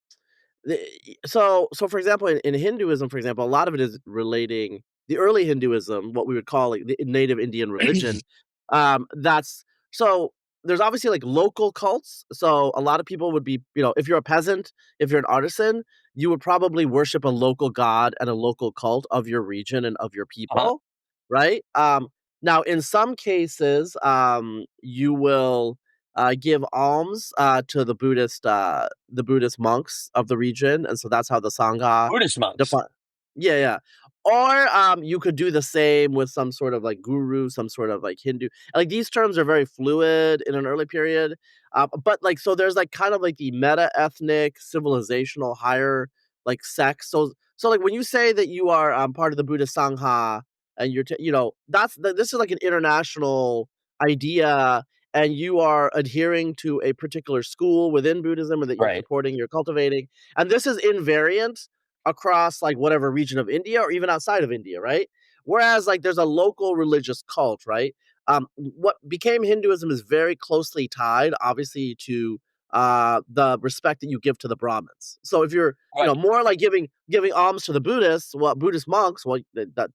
so for example, in Hinduism, for example, a lot of it is relating the early Hinduism, what we would call like the native Indian religion. That's so there's obviously like local cults. So a lot of people would be, if you're a peasant, if you're an artisan, you would probably worship a local god and a local cult of your region and of your Uh-huh. people, right? Now in some cases, you will give alms to the Buddhist monks of the region, and so that's how the Sangha Buddhist monks. define. Yeah, yeah. Or you could do the same with some sort of like guru, some sort of like Hindu. Like these terms are very fluid in an early period, but like so there's like kind of like the meta ethnic civilizational higher like sects. So like when you say that you are part of the Buddhist Sangha and this is like an international idea, and you are adhering to a particular school within Buddhism or that you're Right. supporting, you're cultivating, and this is invariant across like whatever region of India or even outside of India, right? Whereas like there's a local religious cult, right? What became Hinduism is very closely tied, obviously, to the respect that you give to the Brahmins. So if you're, Right. more like giving alms to the Buddhists, well, Buddhist monks, well,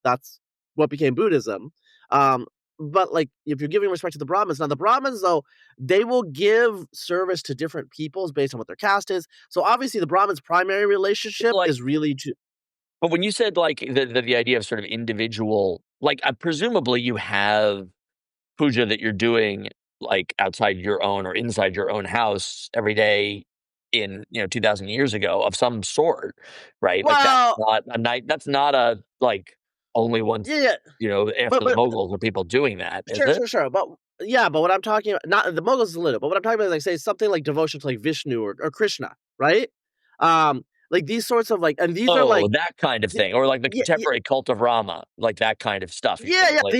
that's what became Buddhism. Um, but like if you're giving respect to the Brahmins, now the Brahmins though they will give service to different peoples based on what their caste is. So obviously the Brahmins' primary relationship Like, is really to but when you said like the idea of sort of individual, like, presumably you have puja that you're doing like outside your own or inside your own house every day, in 2,000 years ago of some sort, right? Like that's Well, not a night. That's not a like only once yeah, after the but Moguls are people doing that, is sure, it? sure, sure. But yeah, but what I'm talking about, not the Mughals is a little, but what I'm talking about is like say something like devotion to like Vishnu or Krishna, right? Like these sorts of like, and these are Oh, like, that kind of th- thing, or like the yeah, contemporary cult of Rama, like that kind of stuff. You yeah, think yeah. like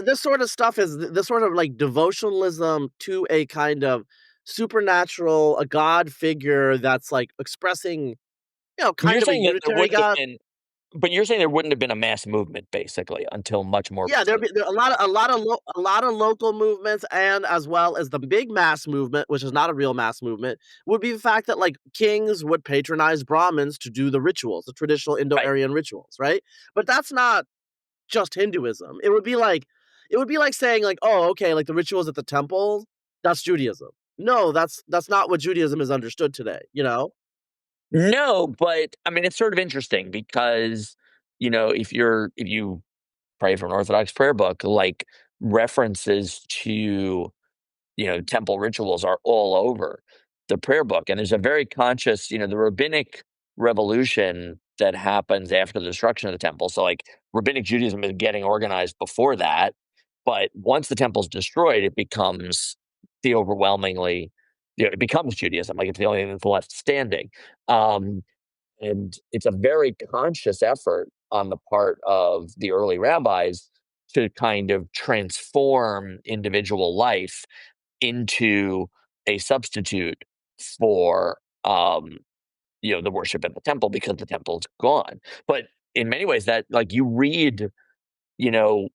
This sort of stuff is this sort of like devotionalism to a kind of supernatural, a god figure that's like expressing, kind you're of a saying that there unitary wouldn't have god. been, but you're saying there wouldn't have been a mass movement basically until much more Yeah, recently. there a lot of local movements, and as well as the big mass movement, which is not a real mass movement, would be the fact that like kings would patronize Brahmins to do the rituals, the traditional Right. Indo-Aryan rituals, right? But that's not just Hinduism. It would be like saying like, oh, okay, like the rituals at the temple, that's Judaism. No, that's not what Judaism is understood today, you know? No, but I mean, it's sort of interesting because, if you pray from an Orthodox prayer book, like references to, temple rituals are all over the prayer book. And there's a very conscious, the rabbinic revolution that happens after the destruction of the temple. So, like, rabbinic Judaism is getting organized before that. But once the temple's destroyed, it becomes the overwhelmingly, it becomes Judaism. Like, it's the only thing that's left standing. Um, and it's a very conscious effort on the part of the early rabbis to kind of transform individual life into a substitute for the worship in the temple because the temple's gone. But in many ways that like you read, you know,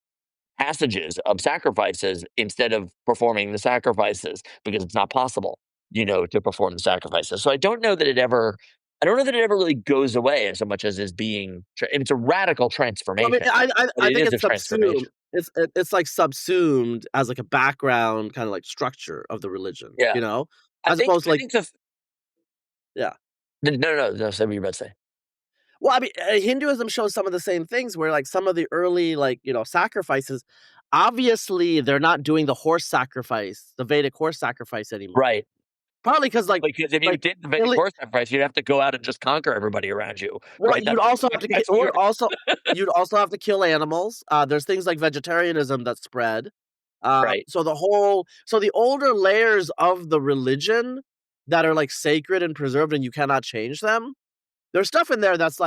passages of sacrifices instead of performing the sacrifices because it's not possible, to perform the sacrifices. So I don't know that it ever really goes away so much as is being, and it's a radical Well, I mean, transformation, but I it think is a it's subsumed. transformation. It's like subsumed as like a background kind of like structure of the religion, Yeah. I as think, opposed to I like, think yeah. no, no, no, say what you're about to say. Well, I mean, Hinduism shows some of the same things where like some of the early like sacrifices, obviously they're not doing the horse sacrifice, the Vedic horse sacrifice anymore. Right. Probably because Because if you like did the Vedic horse sacrifice, you'd have to go out and just conquer everybody around you, well, right? That's that's that's work. you'd also have to kill animals. There's things like vegetarianism that spread. Right. So the older layers of the religion that are like sacred and preserved and you cannot change them, there's stuff in there that's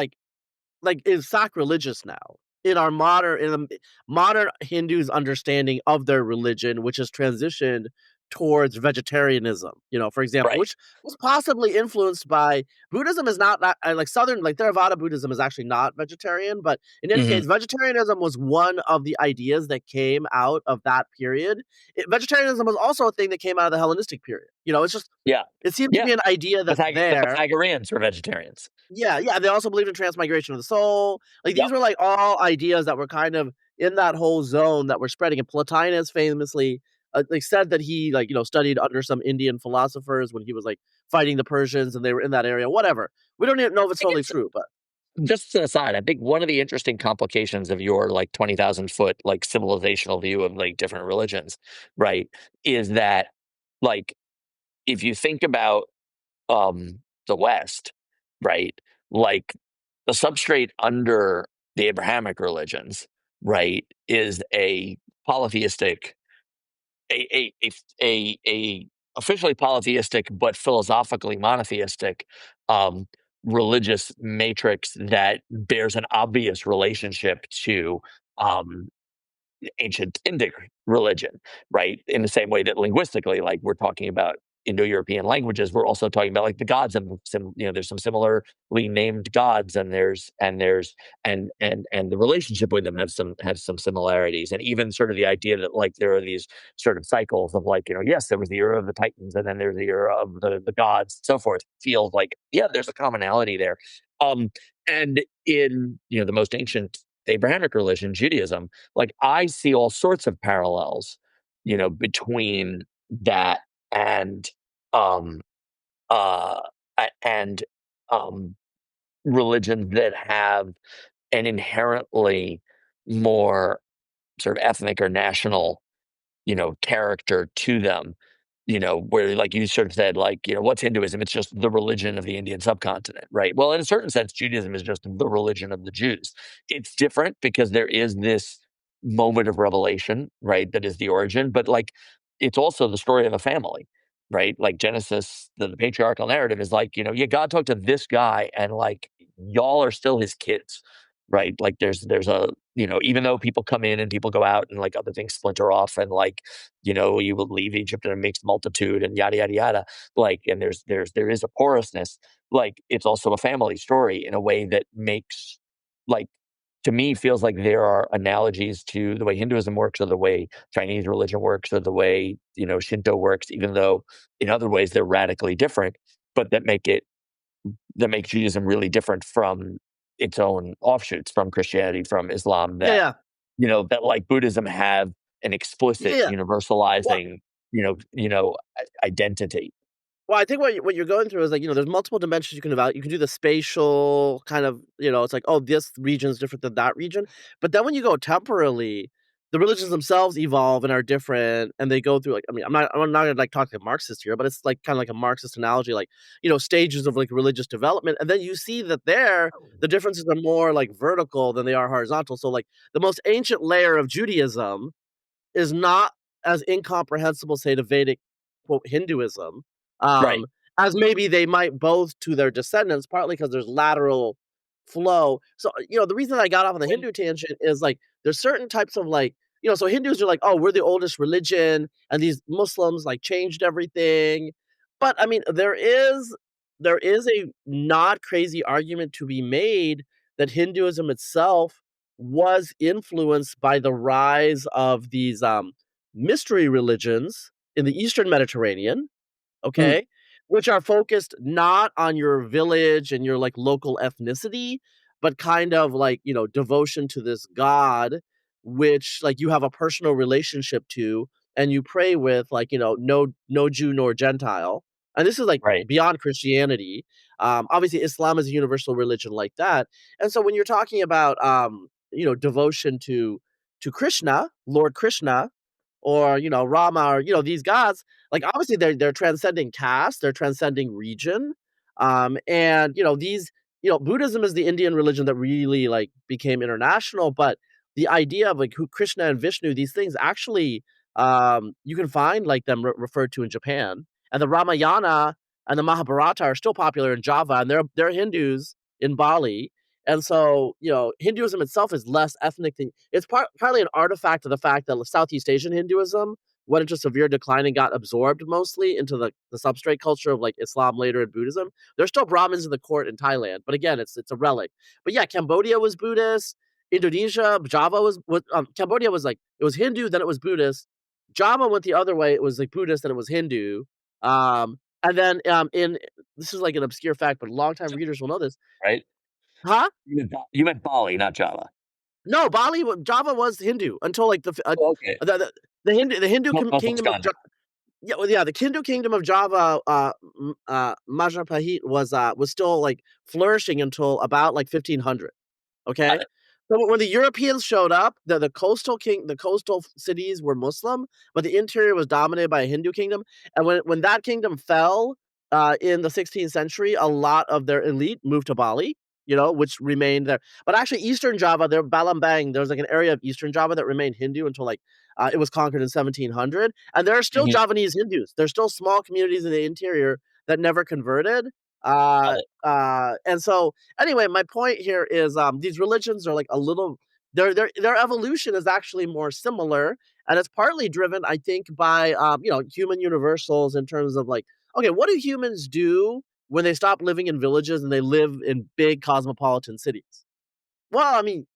is sacrilegious now in our modern Hindus' understanding of their religion, which has transitioned towards vegetarianism. For example, Right. which was possibly influenced by Buddhism. Is not that like Southern like Theravada Buddhism is actually not vegetarian, but in any Mhm. case, vegetarianism was one of the ideas that came out of that period. Vegetarianism was also a thing that came out of the Hellenistic period. It's just Yeah. it seems to Yeah. be an idea that's The there. Pythagoreans were vegetarians. Yeah, yeah, they also believed in transmigration of the soul. Like, these Yep. were, like, all ideas that were kind of in that whole zone that were spreading, and Plotinus famously, like, said that he, like, studied under some Indian philosophers when he was, like, fighting the Persians, and they were in that area, whatever. We don't even know if it's I think totally it's true, but just an aside, I think one of the interesting complications of your like 20,000 foot like civilizational view of like different religions, right, is that like if you think about the West, right, like the substrate under the Abrahamic religions, right, is a polytheistic a officially polytheistic but philosophically monotheistic um, religious matrix that bears an obvious relationship to um, ancient Indic religion, right? In the same way that linguistically, like we're talking about Indo-European languages, we're also talking about like the gods and there's some similarly named gods, and and the relationship with them have some similarities, and even sort of the idea that like there are these sort of cycles of like yes, there was the era of the Titans, and then there's the era of the gods, so forth. Feels like there's a commonality there, and in the most ancient Abrahamic religion, Judaism, like I see all sorts of parallels, between that and um uh and um religions that have an inherently more sort of ethnic or national, character to them where like you sort of said, like, what's Hinduism? It's just the religion of the Indian subcontinent, right? Well, in a certain sense, Judaism is just the religion of the Jews. It's different because there is this moment of revelation, right? That is the origin, but like it's also the story of a family, right? Like Genesis, the patriarchal narrative is like, yeah, God talked to this guy and like y'all are still his kids, right? Like there's a, even though people come in and people go out and like other things splinter off and like, you will leave Egypt in a mixed multitude and yada yada yada. Like, and there is a porousness. Like, it's also a family story in a way that makes, like, to me, feels like there are analogies to the way Hinduism works, or the way Chinese religion works, or the way Shinto works. Even though in other ways they're radically different, but that make Judaism really different from its own offshoots, from Christianity, from Islam. Yeah, That yeah, that like Buddhism have an yeah, explicit yeah. Well, universalizing, identity. Well, I think what you're going through is like, there's multiple dimensions you can evaluate. You can do the spatial kind of, it's like, oh, this region is different than that region. But then when you go temporally, the religions themselves evolve and are different, and they go through like, I mean, I'm not gonna like talk like a Marxist here, but it's like kind of like a Marxist analogy, like, stages of like religious development, and then you see that there the differences are more like vertical than they are horizontal. So like the most ancient layer of Judaism is not as incomprehensible, say, to Vedic quote Hinduism, Right. um, as maybe they might both to their descendants, partly because there's lateral flow. So, the reason I got off on the When Hindu tangent is like there's certain types of like, so Hindus are like, oh, we're the oldest religion, and these Muslims like changed everything. But I mean, there is a not crazy argument to be made that Hinduism itself was influenced by the rise of these mystery religions in the Eastern Mediterranean, Mm, okay, which are focused not on your village and your like local ethnicity, but kind of like, devotion to this god, which like you have a personal relationship to and you pray with, like, no Jew nor Gentile. And this is like right. beyond Christianity. Obviously Islam is a universal religion like that. And so when you're talking about devotion to Krishna, Lord Krishna, or Rama, or these gods, like obviously they're transcending caste, they're transcending region, and these Buddhism is the Indian religion that really like became international, but the idea of like who Krishna and Vishnu, these things actually, you can find like them referred to in Japan, and the Ramayana and the Mahabharata are still popular in Java, and they're Hindus in Bali. And so, Hinduism itself is less ethnic than it's partly an artifact of the fact that Southeast Asian Hinduism went into severe decline and got absorbed mostly into the substrate culture of like Islam later and Buddhism. There's still Brahmins in the court in Thailand, but again, it's a relic. But yeah, Cambodia was Buddhist. Indonesia, Java was Cambodia was like it was Hindu, then it was Buddhist. Java went the other way; it was like Buddhist, then it was Hindu. And then in this is like an obscure fact, but longtime readers will know this. Right. Huh? You meant Bali, not Java. No, Java was Hindu until like Oh, okay. the Hindu Muslims kingdom of gone now. yeah, well, yeah, the Hindu kingdom of Java, Majapahit was still like flourishing until about like 1500. Got Okay, it. so when the Europeans showed up, the coastal cities were Muslim, but the interior was dominated by a Hindu kingdom. And when that kingdom fell in the 16th century, a lot of their elite moved to Bali, which remained there. But actually, Eastern Java, there Balambang, there was like an area of Eastern Java that remained Hindu until like it was conquered in 1700. And there are still Mhm. Javanese Hindus. There's still small communities in the interior that never converted. Got it. And so anyway, my point here is these religions are like a little their evolution is actually more similar, and it's partly driven, I think, by human universals in terms of like, okay, what do humans do when they stop living in villages and they live in big cosmopolitan cities? Well, I mean,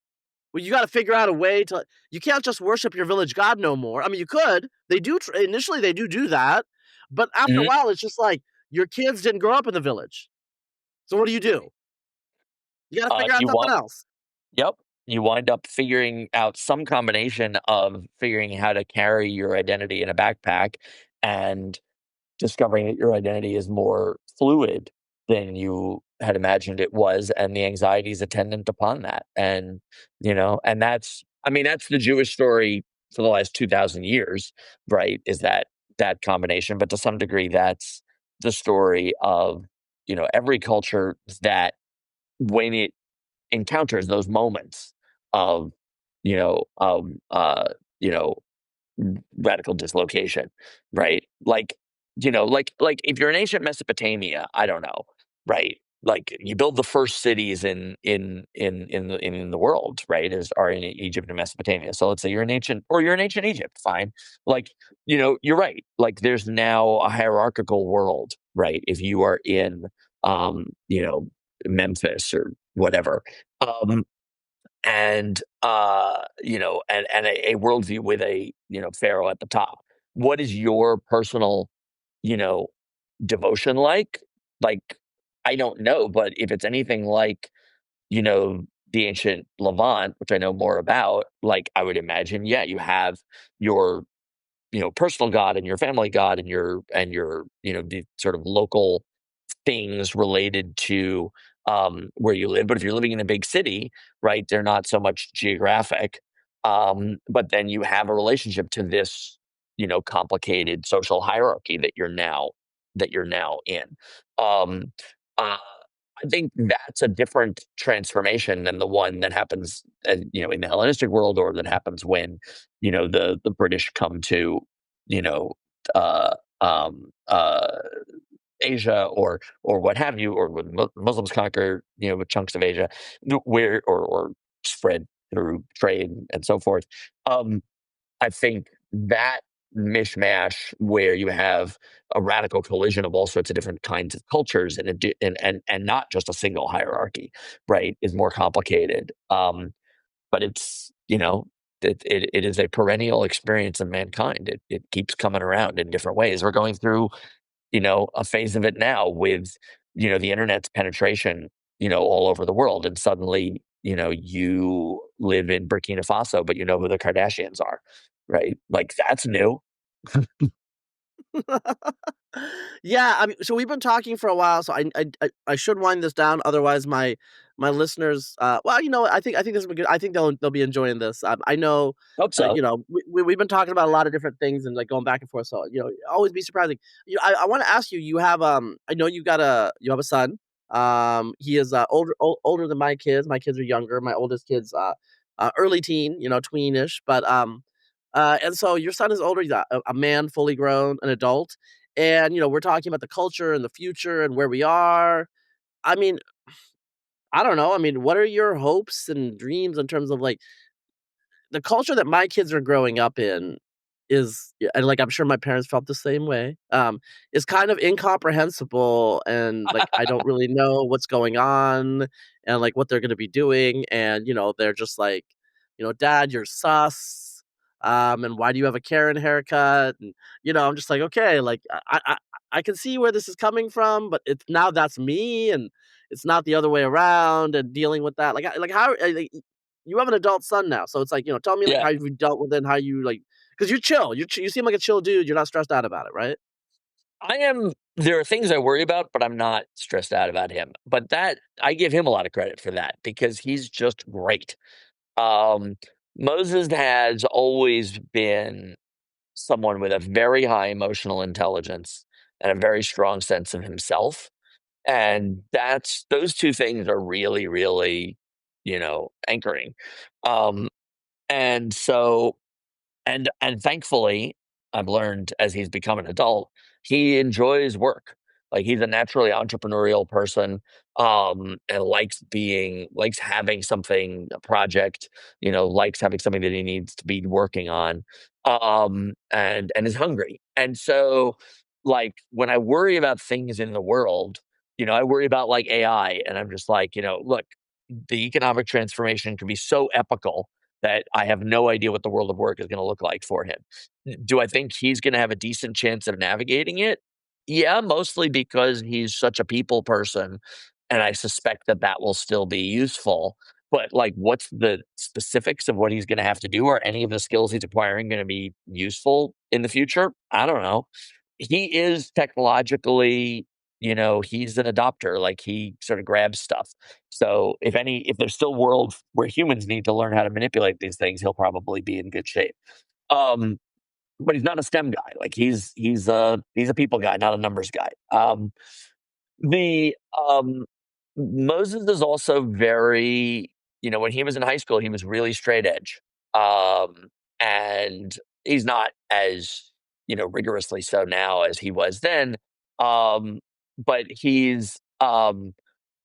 well, you got to figure out a way to. You can't just worship your village god no more. I mean, you could. They do initially. They do that, but after a Mhm. while, it's just like your kids didn't grow up in the village. So what do? You got to figure out You something want else. Yep. You wind up figuring out some combination of figuring how to carry your identity in a backpack and discovering that your identity is more fluid than you had imagined it was, and the anxieties attendant upon that. And that's, I mean, that's the Jewish story for the last 2,000 years, right? Is that that combination, but to some degree, that's the story of, every culture that when it encounters those moments of, you know, of, you know, radical dislocation, right? Like if you're in ancient Mesopotamia, I don't know, right? Like you build the first cities in the world, right? Are in Egypt and Mesopotamia. So let's say you're in ancient Egypt, fine. Like, you're right. Like there's now a hierarchical world, right? If you are in Memphis or whatever. Um, and a worldview with a pharaoh at the top. What is your personal you know devotion like? Like, I don't know, but if it's anything like the ancient Levant, which I know more about, like I would imagine, yeah, you have your personal god and your family god and your the sort of local things related to where you live. But if you're living in a big city, right, they're not so much geographic. But then you have a relationship to this, complicated social hierarchy that you're now in. Um, uh, I think that's a different transformation than the one that happens, in the Hellenistic world, or that happens when, the British come to, you know, uh, um, uh, Asia, or what have you, or when Muslims conquer with chunks of Asia, where or spread through trade and so forth. Um, I think that mishmash where you have a radical collision of all sorts of different kinds of cultures and not just a single hierarchy, right, is more complicated. But it's it is a perennial experience of mankind. It keeps coming around in different ways. We're going through a phase of it now with, the internet's penetration, all over the world. And suddenly, you live in Burkina Faso, but you know who the Kardashians are, right? Like that's new. Yeah, I mean, so we've been talking for a while, so I should wind this down. Otherwise, my listeners, well, I think this will be good. I think they'll be enjoying this. I know, Hope so. we've been talking about a lot of different things and like going back and forth. So always be surprising. I want to ask you. You have I know you have a son. He is older than my kids. My kids are younger. My oldest kid's early teen, tweenish, but and so your son is older. He's a man, fully grown, an adult. And, we're talking about the culture and the future and where we are. I mean, I don't know. I mean, what are your hopes and dreams in terms of like the culture that my kids are growing up in is, yeah, and like I'm sure my parents felt the same way. Is kind of incomprehensible, and like I don't really know what's going on and like what they're gonna be doing. And they're just like, Dad, you're sus. And why do you have a Karen haircut? And I'm just like, okay, like I can see where this is coming from, but it's now that's me, and it's not the other way around. And dealing with that, like how like, you have an adult son now, so it's like, tell me like Yeah, how you dealt with it, and how you like, because you're chill. You seem like a chill dude. You're not stressed out about it, right? I am. There are things I worry about, but I'm not stressed out about him. But that I give him a lot of credit for that because he's just great. Um, Moses has always been someone with a very high emotional intelligence and a very strong sense of himself. And those two things are really, really, anchoring. Um, and so and thankfully, I've learned as he's become an adult, he enjoys work. Like he's a naturally entrepreneurial person, and likes having something, a project, likes having something that he needs to be working on, and is hungry. And so, like when I worry about things in the world, I worry about like AI, and I'm just like, look, the economic transformation can be so epical that I have no idea what the world of work is going to look like for him. Do I think he's going to have a decent chance of navigating it? Yeah, mostly because he's such a people person, and I suspect that that will still be useful. But like, what's the specifics of what he's going to have to do? Are any of the skills he's acquiring going to be useful in the future? I don't know. He is technologically, he's an adopter. Like he sort of grabs stuff. So if there's still worlds where humans need to learn how to manipulate these things, he'll probably be in good shape. Um, but he's not a STEM guy. Like he's a people guy, not a numbers guy. The Moses is also very, when he was in high school, he was really straight edge. And he's not as, rigorously so now as he was then. But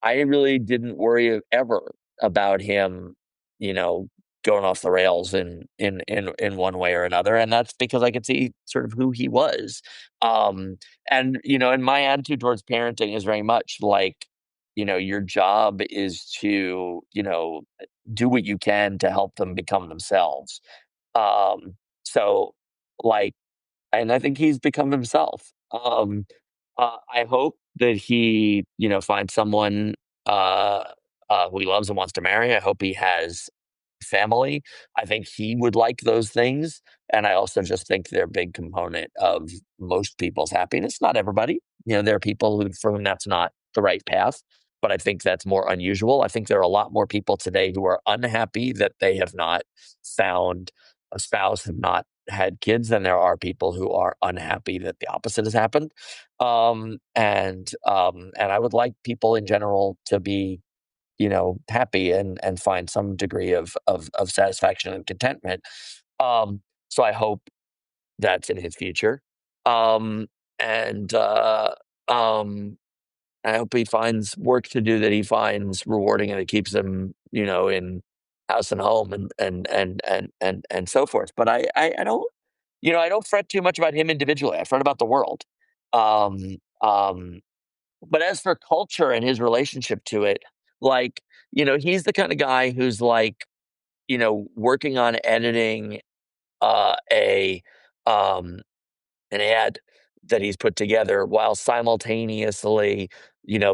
I really didn't worry ever about him, you know, going off the rails in one way or another, and that's because I could see sort of who he was. And my attitude towards parenting is very much like, your job is to, do what you can to help them become themselves. So, like, and I think he's become himself. I hope that he, finds someone uh, who he loves and wants to marry. I hope he has family. I think he would like those things, and I also just think they're a big component of most people's happiness. Not everybody, there are people for whom that's not the right path, but I think that's more unusual. I think there are a lot more people today who are unhappy that they have not found a spouse, have not had kids, than there are people who are unhappy that the opposite has happened. And I would like people in general to be, happy and find some degree of satisfaction and contentment. So I hope that's in his future. And I hope he finds work to do that he finds rewarding and it keeps him, in house and home and so forth. But I don't, I don't fret too much about him individually. I fret about the world. Um, um, but as for culture and his relationship to it, like, he's the kind of guy who's like, working on editing a um an ad that he's put together while simultaneously,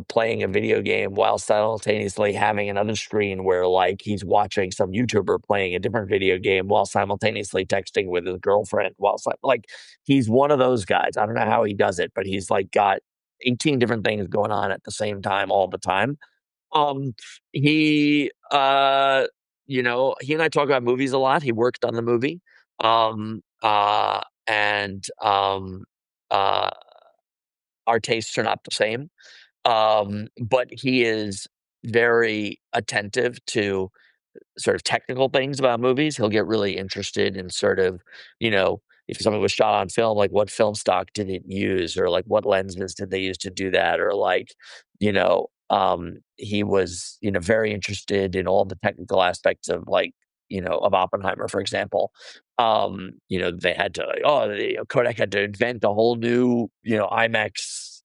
playing a video game, while simultaneously having another screen where like he's watching some YouTuber playing a different video game while simultaneously texting with his girlfriend while like he's one of those guys. I don't know how he does it, but he's like got 18 different things going on at the same time all the time. Um, he, he and I talk about movies a lot. He worked on the movie. Um, uh, and uh, our tastes are not the same. But he is very attentive to sort of technical things about movies. He'll get really interested in sort of, if something was shot on film, like what film stock did it use, or like what lenses did they use to do that, or like, he was, very interested in all the technical aspects of like, of Oppenheimer, for example. They had to, Kodak had to invent a whole new, IMAX,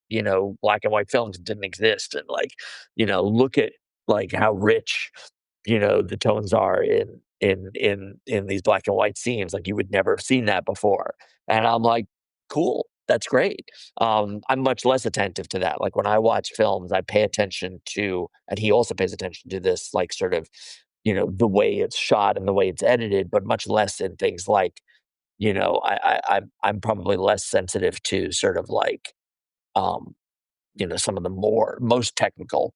black and white films that didn't exist, and like, look at like how rich the tones are in these black and white scenes. Like you would never have seen that before. And I'm like, cool, that's great. I'm much less attentive to that. Like when I watch films, I pay attention to, and he also pays attention to this, like sort of, the way it's shot and the way it's edited, but much less in things like, I'm probably less sensitive to sort of like, um, some of the most technical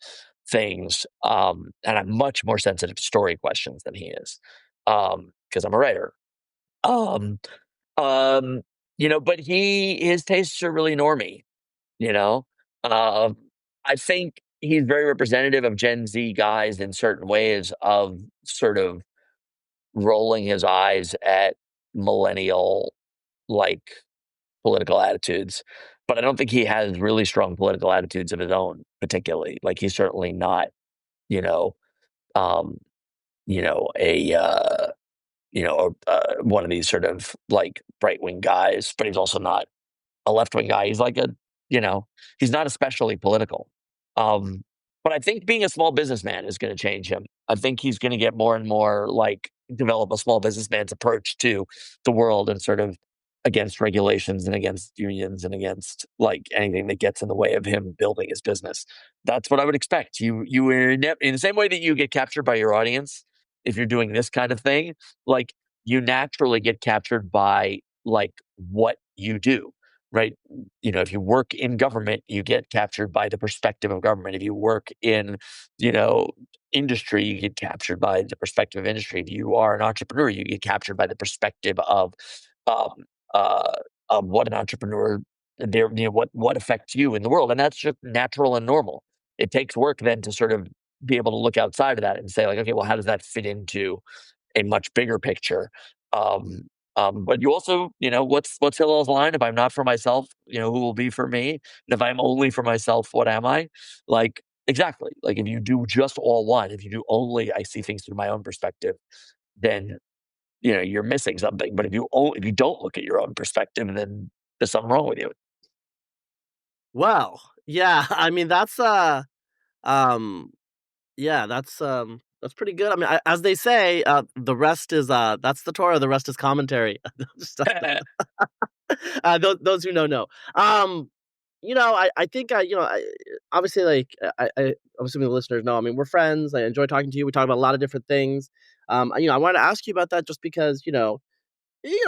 things. And I'm much more sensitive to story questions than he is, because I'm a writer. Um, um, but his tastes are really normy, you know. Um, I think he's very representative of Gen Z guys in certain ways of sort of rolling his eyes at millennial like political attitudes, but I don't think he has really strong political attitudes of his own, particularly. Like he's certainly not, you know, um, a one of these sort of like right wing guys, but he's also not a left wing guy. He's like you know, he's not especially political. Um, but I think being a small businessman is going to change him. I think he's going to get more and more like develop a small businessman's approach to the world and sort of against regulations and against unions and against like anything that gets in the way of him building his business. That's what I would expect. You were in the same way that you get captured by your audience if you're doing this kind of thing, like you naturally get captured by like what you do, right? If you work in government, you get captured by the perspective of government. If you work in, you know, industry, you get captured by the perspective of industry. If you are an entrepreneur, you get captured by the perspective of what an entrepreneur, what affects you in the world, and that's just natural and normal. It takes work then to sort of be able to look outside of that and say like, okay, well, how does that fit into a much bigger picture? Um, but you also, what's Hillel's line? If I'm not for myself, who will be for me? And if I'm only for myself, what am I? Like, exactly. Like if you do just all one, if you do only, I see things through my own perspective, then you're missing something. But if you don't look at your own perspective, then there's something wrong with you. Well, yeah, I mean, um yeah, that's pretty good. I mean, as they say, the rest is, that's the Torah, the rest is commentary. Just, those who know. Um, I think, obviously, like, I'm assuming the listeners know, I mean, we're friends. I enjoy talking to you. We talk about a lot of different things. I wanted to ask you about that just because,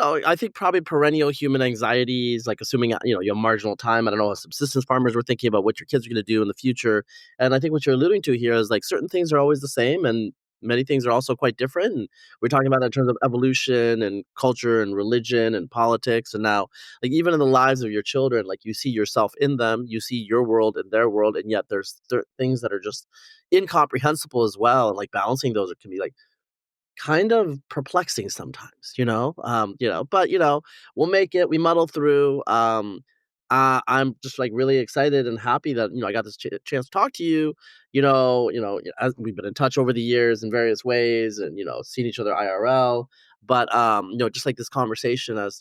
I think probably perennial human anxieties, like assuming, your marginal time. I don't know, subsistence farmers were thinking about what your kids are going to do in the future. And I think what you're alluding to here is like certain things are always the same and many things are also quite different. And we're talking about it in terms of evolution and culture and religion and politics. And now, like, even in the lives of your children, like you see yourself in them, you see your world and their world. And yet there's things that are just incomprehensible as well. And like balancing those, it can be like, kind of perplexing sometimes, but we'll make it. We muddle through. I'm just like really excited and happy that I got this chance to talk to you. As we've been in touch over the years in various ways, and seen each other IRL. But just like this conversation as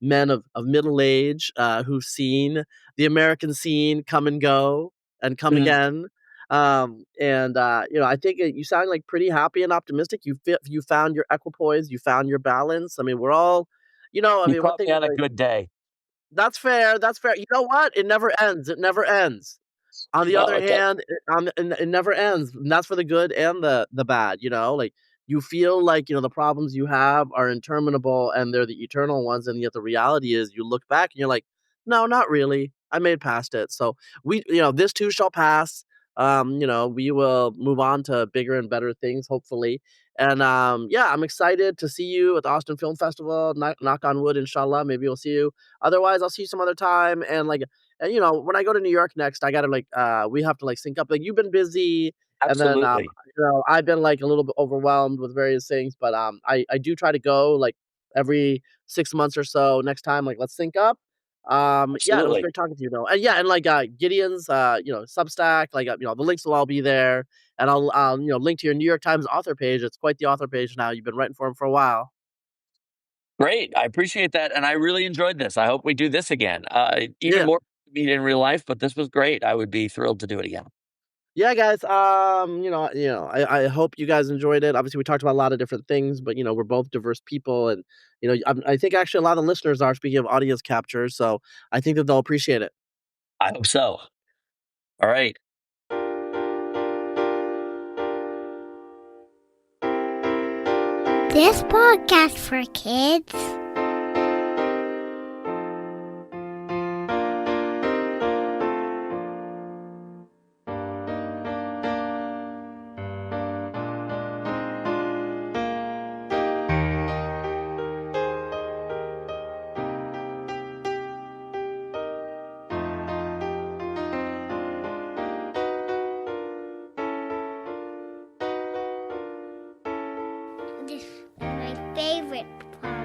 men of middle age who've seen the American scene come and go and come Mm. again. I think you sound like pretty happy and optimistic. You found your equipoise, you found your balance. I mean, we're all, I You mean, one caught thing me is on a like, good day. that's fair. That's fair. You know what? It never ends. It never ends. On the Oh, other okay. hand, it never ends, and that's for the good and the bad, like, you feel like, the problems you have are interminable and they're the eternal ones, and yet the reality is you look back and you're like, "No, not really. I made past it." So, this too shall pass. We will move on to bigger and better things, hopefully, and, yeah, I'm excited to see you at the Austin Film Festival. Knock on wood, inshallah, maybe we'll see you. Otherwise, I'll see you some other time, and, like, and when I go to New York next, I gotta like we have to like sync up. Like you've been busy, and then Absolutely. I've been like a little bit overwhelmed with various things, but I do try to go like every 6 months or so. Next time, like let's sync up. Yeah, it was Absolutely. great talking to you though, and yeah, and like Gideon's Substack, like the links will all be there, and I'll link to your New York Times author page. It's quite the author page now. You've been writing for him for a while. Great. I appreciate that. And I really enjoyed this. I hope we do this again. Even Yeah. more to meet in real life, but this was great. I would be thrilled to do it again. Yeah, guys. I hope you guys enjoyed it. Obviously, we talked about a lot of different things, but we're both diverse people, and I think actually a lot of the listeners are, speaking of audience capture, so I think that they'll appreciate it. I hope so. All right. This podcast for kids. This is my favorite part.